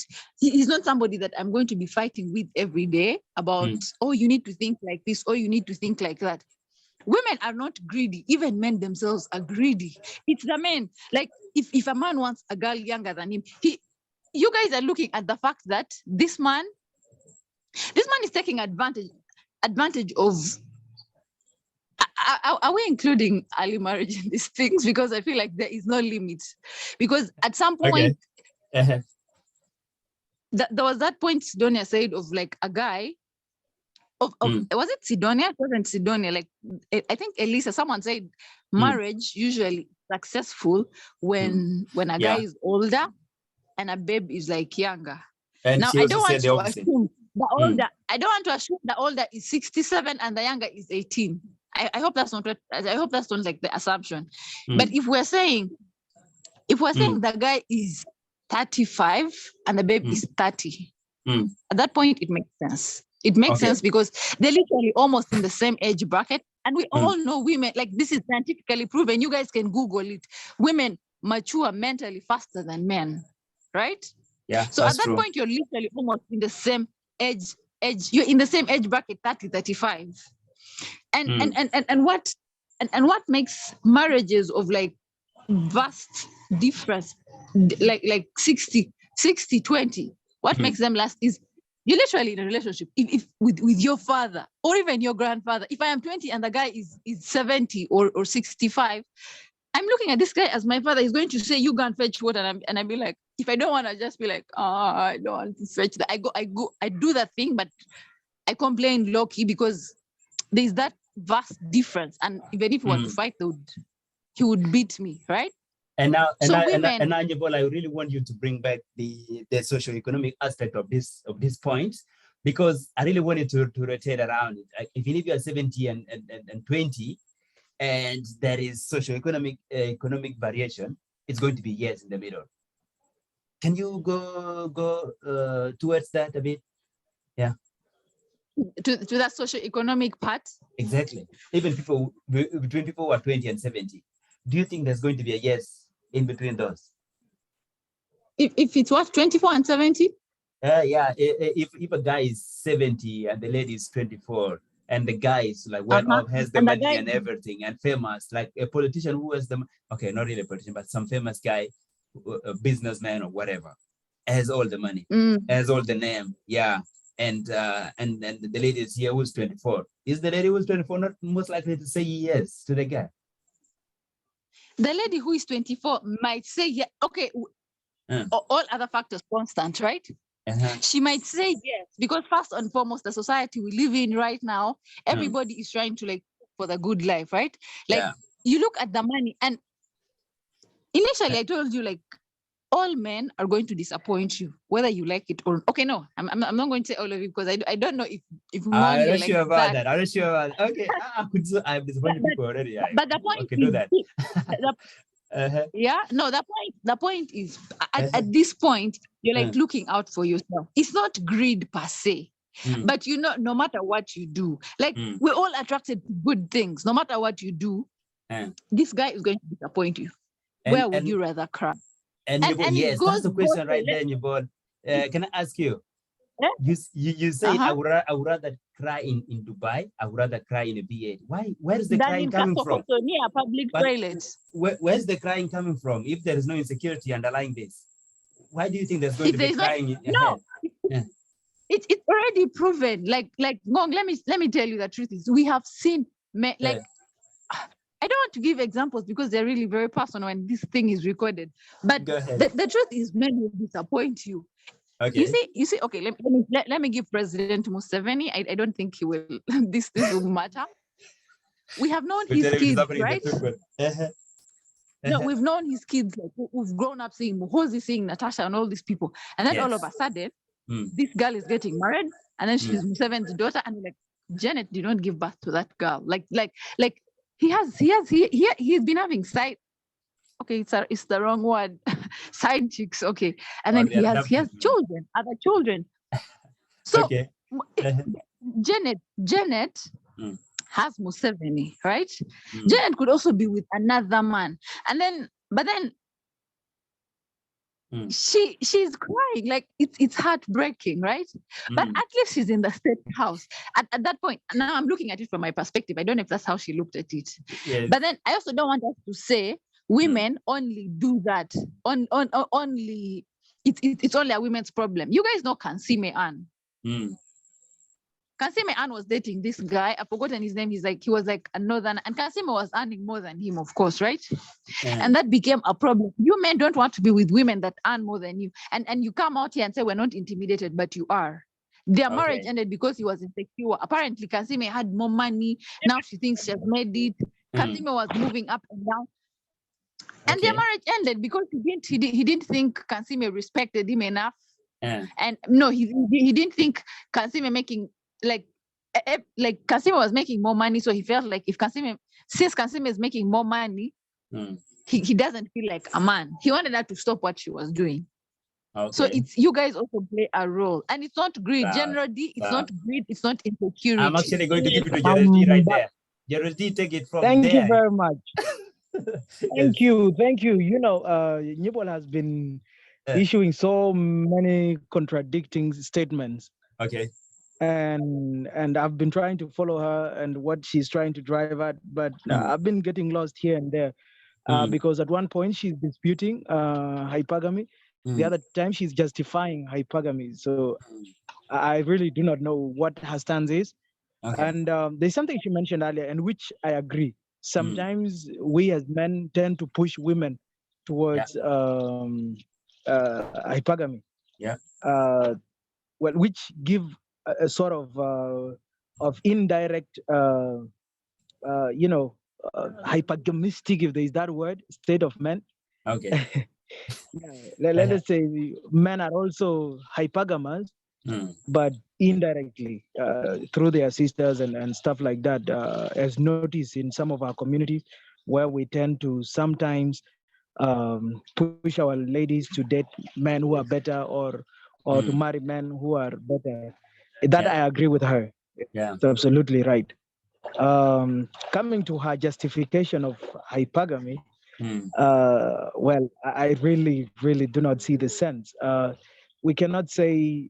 somebody that I'm going to be fighting with every day about, oh, you need to think like this, or you need to think like that. Women are not greedy. Even men themselves are greedy. It's the men. Like, if a man wants a girl younger than him, you guys are looking at the fact that this man is taking advantage of. Are we including early marriage in these things? Because I feel like there is no limit. Because at some point, there was that point Sidonia said of, like, a guy of was it Sidonia? It wasn't Sidonia. Like, I think Elisa, someone said marriage usually successful when a guy is older and a babe is like younger. And now she I also don't said want the to opposite. assume the older. I don't want to assume the older is 67 and the younger is 18. I hope that's not like the assumption. But if we're saying the guy is 35 and the babe is 30, at that point it makes sense. It makes sense because they're literally almost in the same age bracket. And we all know women, like, this is scientifically proven. You guys can Google it. Women mature mentally faster than men, right? Yeah. So at that point, you're literally almost in the same age. You're in the same age bracket, 30, 35. And what makes marriages of, like, vast difference, like 60 20, what makes them last is you're literally in a relationship if with your father or even your grandfather. If I am 20 and the guy is 70 or 65, I'm looking at this guy as my father. He's going to say, you go and fetch water, and I'd be like, if I don't want to, just be like, I don't want to fetch that. I do that thing, but I complain low-key because there's that vast difference. And even if we want to fight, he would beat me, right? Anjibol, I really want you to bring back the socio-economic aspect of this point, because I really wanted to rotate around it. Even if you are 70 and 20, and there is socio-economic economic variation, it's going to be years in the middle. Can you go towards that a bit? Yeah. To that socio-economic part? Exactly. Even between people who are 20 and 70. Do you think there's going to be a yes in between those? If it's what, 24 and 70? Yeah. If a guy is 70 and the lady is 24, and the guy is like off, has the money and everything, and famous, like a politician who has okay, not really a politician, but some famous guy, a businessman or whatever, has all the money, has all the name, yeah. And the lady is here who's 24. Is the lady who's 24 not most likely to say yes to the guy? The lady who is 24 might say yes. Okay, all other factors constant, right? She might say yes, because first and foremost, the society we live in right now, everybody is trying to like for the good life, right? Like you look at the money, and initially I told you like all men are going to disappoint you, whether you like it or okay. No, I'm not going to say all of you, because I don't know if I'm not sure about that. I'm not sure about that. Okay, I've disappointed people already. But the point okay, do that. Yeah, no, the point is at this point you're like looking out for yourself. It's not greed per se, but you know, no matter what you do, like we're all attracted to good things. No matter what you do, this guy is going to disappoint you. Where would you rather cry? And yes, that's the question right there, Nibod. Can I ask you? You say I would rather cry in Dubai. I would rather cry in a B8. Why? Where is the crying coming from? Near public toilets. Where's the crying coming from? If there is no insecurity underlying this, why do you think there's going to be crying in your head? It's already proven. Like Ngong, let me tell you the truth is we have seen like. I don't want to give examples because they're really very personal and this thing is recorded. But the truth is, men will disappoint you. Okay. You see. Okay, let me give President Museveni. I don't think he will. this will matter. We have known his kids, right? No, we've known his kids. Like, we've grown up seeing Muhozi, seeing Natasha, and all these people. And then all of a sudden, this girl is getting married, and then she's Museveni's daughter, and like Janet did not give birth to that girl. Like. He's been having side. Okay, it's the wrong word. Side chicks. Okay, and then he has children, other children. So Janet has Museveni, right? Janet could also be with another man, but then she's crying, like it's heartbreaking, right? But at least she's in the state house at that point. Now I'm looking at it from my perspective. I don't know if that's how she looked at it. But then I also don't want us to say women only do that only it's only a women's problem. You guys know Kansime Ann. Kansime Ann was dating this guy. I've forgotten his name. He was like a northern, and Kansime was earning more than him, of course, right? And that became a problem. You men don't want to be with women that earn more than you. And you come out here and say we're not intimidated, but you are. Their marriage ended because he was insecure. Apparently, Kansime had more money. Now she thinks she has made it. Kansime was moving up and down. And their marriage ended because he didn't think Kansime respected him enough. And no, he didn't think Kansime making like Kansime was making more money, so he felt like since Kansime is making more money, he doesn't feel like a man. He wanted her to stop what she was doing. So it's you guys also play a role, and it's not greed. Generally, it's not greed. It's not insecurity. I'm actually going to give it to Geraldine right there. Geraldine, take it from there. Thank you very much. Thank you. You know, Nibol has been issuing so many contradicting statements. Okay. And I've been trying to follow her and what she's trying to drive at, but I've been getting lost here and there because at one point she's disputing hypergamy. The other time she's justifying hypergamy. So I really do not know what her stance is. And there's something she mentioned earlier, and which I agree. Sometimes we as men tend to push women towards hypergamy. Well, which give a sort of indirect, hypergamistic, if there is that word, state of men. Okay. Let us say men are also hypergamous, but indirectly through their sisters and stuff like that, as noticed in some of our communities, where we tend to sometimes push our ladies to date men who are better, or to marry men who are better. That I agree with her. Yeah. It's absolutely right. Coming to her justification of hypergamy, well, I really, really do not see the sense. We cannot say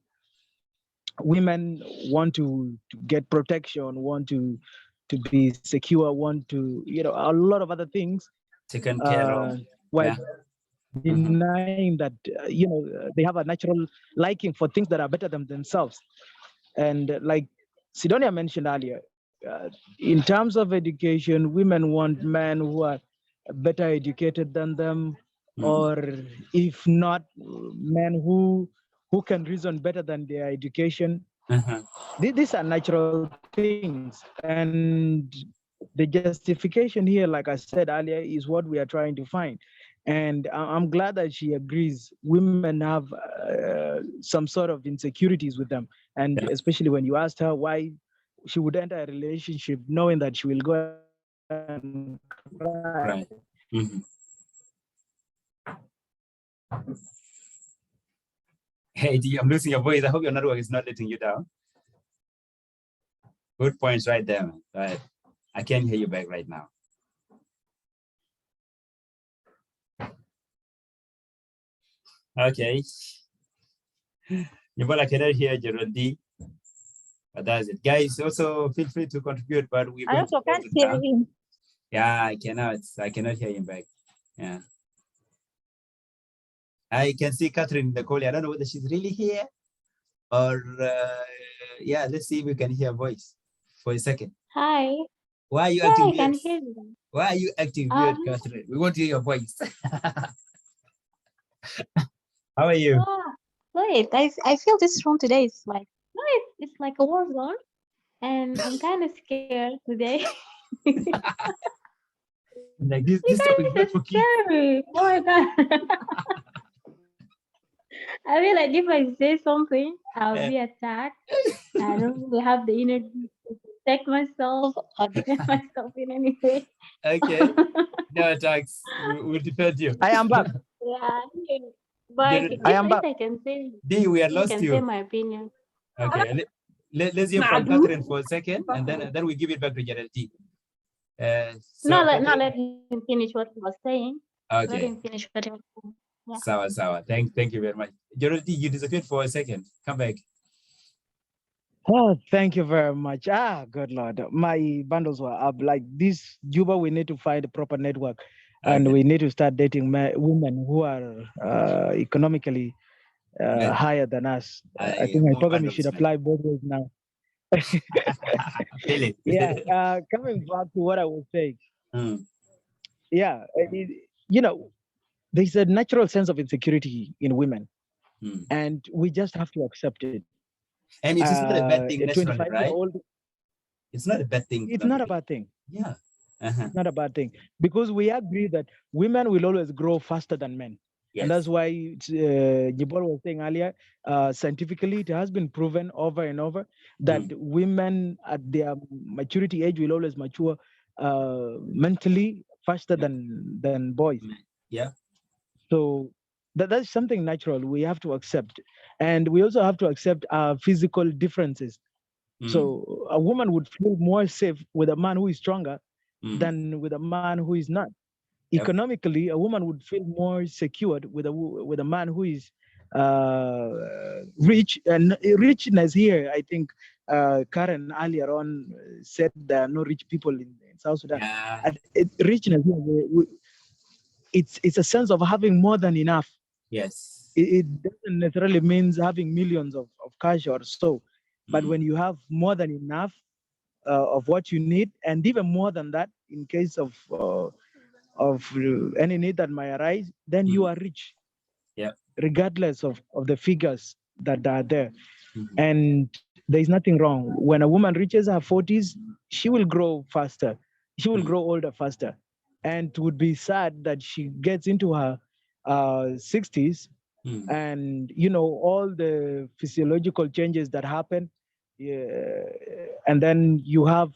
women want to get protection, want to be secure, want to, a lot of other things. Taken care of. While Yeah. denying that, they have a natural liking for things that are better than themselves. And like Sidonia mentioned earlier, in terms of education, women want men who are better educated than them, or if not, men who can reason better than their education. These are natural things, and the justification here, like I said earlier, is what we are trying to find. And I'm glad that she agrees women have some sort of insecurities with them. And especially when you asked her why she would enter a relationship knowing that she will go and cry. Right. Hey, D, I'm losing your voice. I hope your network is not letting you down. Good points right there, man. Right. I can't hear you back right now. Okay. I cannot hear Gerald D. But that's it. Guys, also feel free to contribute, but we I also can't hear him. Yeah, I cannot hear him back. Yeah. I can see Catherine in the call. I don't know whether she's really here or yeah, let's see if we can hear her voice for a second. Hi. Why are you acting weird? I can hear you. Why are you acting weird, Catherine? We want to hear your voice. How are you? Wait, I feel this room today is like, no, it's like a war zone, and I'm kind of scared today. Like this topic is not for kids. Scary. Oh my god. I feel like if I say something, I'll be attacked. I don't really have the energy to protect myself or defend myself in any way. Okay. No attacks. We'll defend you. I am back. Yeah. But I am if back. I can say, D, we are lost say my opinion. Okay. Let's hear from Catherine for a second, and then we give it back to Gerald D. Let him finish what he was saying. Okay. Let him finish what he was saying. Yeah. Sawa. Thank you very much. Gerald D, you disappeared for a second. Come back. Oh, thank you very much. Good Lord. My bundles were up. Like this, Juba, we need to find a proper network. And we need to start dating women who are economically higher than us. I think hypergamy should apply both ways now. Yeah, coming back to what I was saying. Yeah, there's a natural sense of insecurity in women, and we just have to accept it. And it is not a bad thing, naturally, right? It's not a bad thing. It's not a bad thing. Yeah. It's not a bad thing, because we agree that women will always grow faster than men. Yes. And that's why Jibol was saying earlier, scientifically, it has been proven over and over that women at their maturity age will always mature mentally faster than boys. Yeah. So that's something natural we have to accept. And we also have to accept our physical differences. So a woman would feel more safe with a man who is stronger than with a man who is not. Yep. Economically, a woman would feel more secured with a man who is rich. And richness here, I think Karen earlier on said there are no rich people in South Sudan. Yeah. Richness here, it's a sense of having more than enough. Yes. It doesn't necessarily mean having millions of cash or so, but when you have more than enough of what you need, and even more than that in case of any need that might arise, then you are rich. Yeah. Regardless of the figures that are there. And there's nothing wrong. When a woman reaches her 40s, she will grow faster. She will grow older faster. And it would be sad that she gets into her 60s and, you know, all the physiological changes that happen. And then you have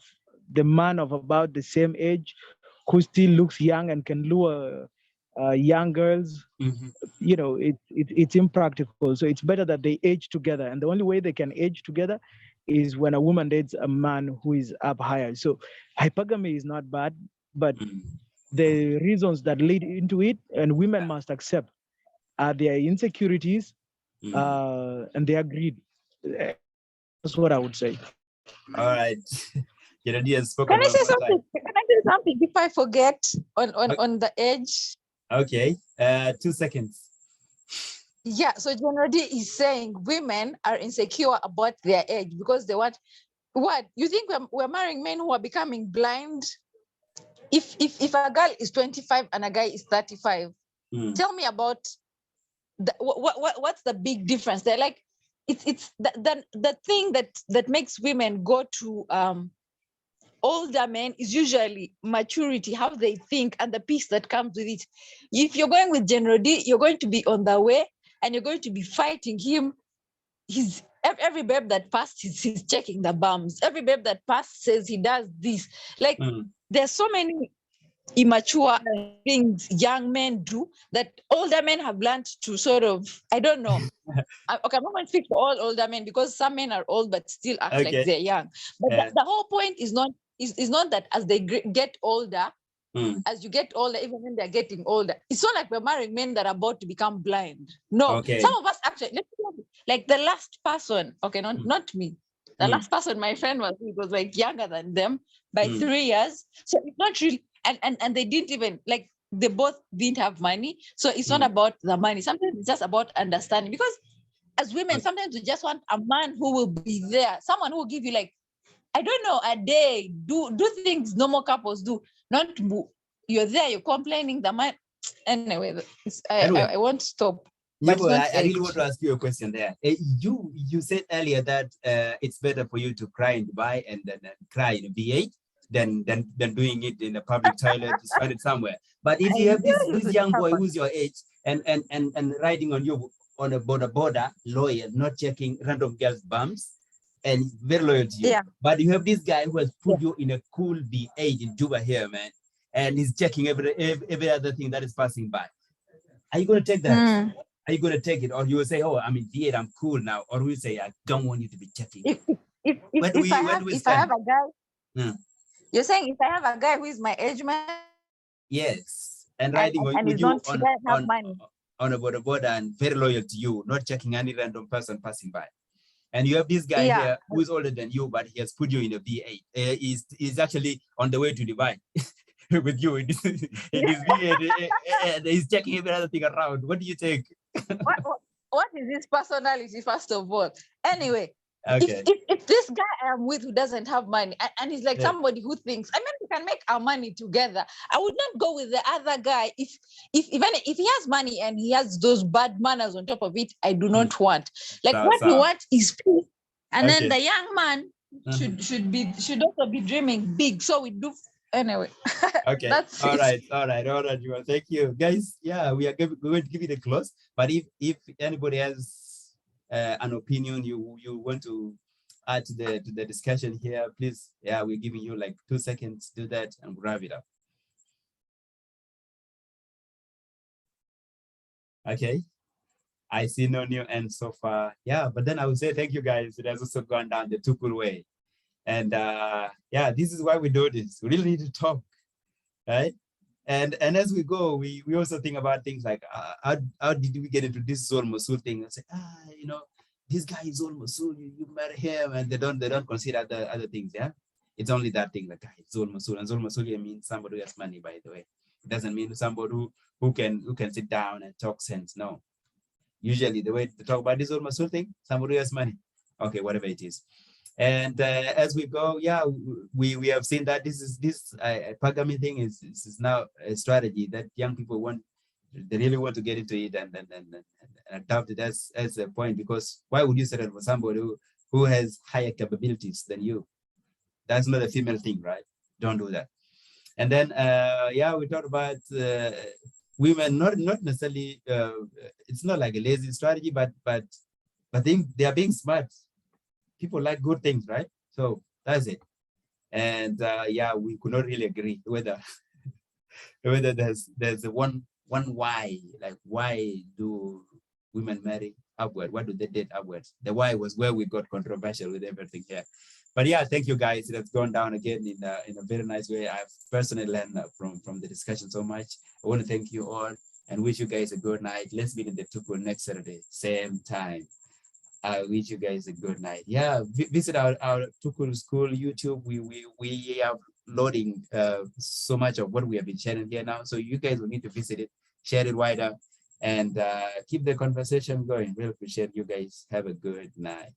the man of about the same age who still looks young and can lure young girls. You know, it's impractical. So it's better that they age together. And the only way they can age together is when a woman dates a man who is up higher. So hypergamy is not bad, but the reasons that lead into it, and women must accept, are their insecurities and their greed. That's what I would say. All right. Can I say something? Can I say something if I forget on the age? Okay. 2 seconds. Yeah, so Generody is saying women are insecure about their age because they want what? You think we're marrying men who are becoming blind? If a girl is 25 and a guy is 35, tell me about what's the big difference? They're like, it's the thing that makes women go to older men is usually maturity, how they think, and the peace that comes with it. If you're going with General D, you're going to be on the way and you're going to be fighting him. Every babe that passed, he's checking the bums. Every babe that passed says he does this. Like there's so many immature things young men do that older men have learned to sort of, I don't know. Okay, I'm not going to speak for all older men because some men are old but still act like they're young. But the whole point is not that as they get older, as you get older, even when they're getting older, it's not like we're marrying men that are about to become blind. No, some of us actually, like the last person, okay, not me. The last person my friend was like younger than them by 3 years. So it's not really, and they didn't even, like, they both didn't have money. So it's not about the money. Sometimes it's just about understanding. Because as women, sometimes we just want a man who will be there, someone who will give you, like, I don't know, a day, do things normal couples do. Not you're there, you're complaining, the man. Anyway, I won't stop. Yeah, but I really want to ask you a question there. You said earlier that it's better for you to cry in Dubai and then cry in a V8 than doing it in a public toilet, find it somewhere. But if you have this young boy who's your age and riding on you on a border, loyal, not checking random girls' bums, and very loyal to you. Yeah. But you have this guy who has put you in a cool V8 in Juba here, man, and he's checking every other thing that is passing by. Are you going to take that? Are you going to take it? Or you will say, oh, I'm in V8, I'm cool now. Or we say, I don't want you to be checking. If I have a guy, you're saying if I have a guy who is my age man? Yes. And riding with you on a border and very loyal to you, not checking any random person passing by. And you have this guy here who is older than you, but he has put you in a V8. He's actually on the way to Dubai with you in his V8, and he's checking every other thing around. What do you think? What is his personality, first of all? Anyway, if this guy I'm with who doesn't have money and he's like somebody who thinks, I mean, we can make our money together, I would not go with the other guy. If he has money and he has those bad manners on top of it, I do not want. Like what you want is peace. And then the young man should also be dreaming big. So we do. Anyway, okay. That's all right. Well, thank you, guys. Yeah, we are going to give it a close. But if anybody has an opinion you want to add to the discussion here, please. Yeah, we're giving you like 2 seconds to do that and wrap it up. Okay. I see no new end so far. Yeah, but then I would say thank you guys. It has also gone down the Tukul way. And yeah, this is why we do this. We really need to talk, right? And as we go, we also think about things like how did we get into this Zol Mosul thing? And say, you know, this guy is Zol Mosul, you marry him, and they don't consider the other things. Yeah, it's only that thing, like Zol Mosul, and Zol Mosul means somebody who has money. By the way, it doesn't mean somebody who can sit down and talk sense. No, usually the way to talk about this Zol Mosul thing, somebody who has money. Okay, whatever it is. And as we go, yeah, we have seen that this Hypergamy thing is now a strategy that young people want. They really want to get into it and adopt it as a point, because why would you settle for somebody who has higher capabilities than you? That's not a female thing, right? Don't do that. And then, yeah, we talked about women, not necessarily, it's not like a lazy strategy, but they are being smart. People like good things, right? So that's it. And yeah, we could not really agree whether there's a one why, like why do women marry upward? Why do they date upwards? The why was where we got controversial with everything here. But yeah, thank you guys. It has gone down again in a very nice way. I've personally learned from the discussion so much. I want to thank you all and wish you guys a good night. Let's meet in the Tukul next Saturday, same time. I wish you guys a good night. Yeah, visit our Tukul School YouTube. We are loading so much of what we have been sharing here now. So you guys will need to visit it, share it wider, and keep the conversation going. Really appreciate you guys. Have a good night.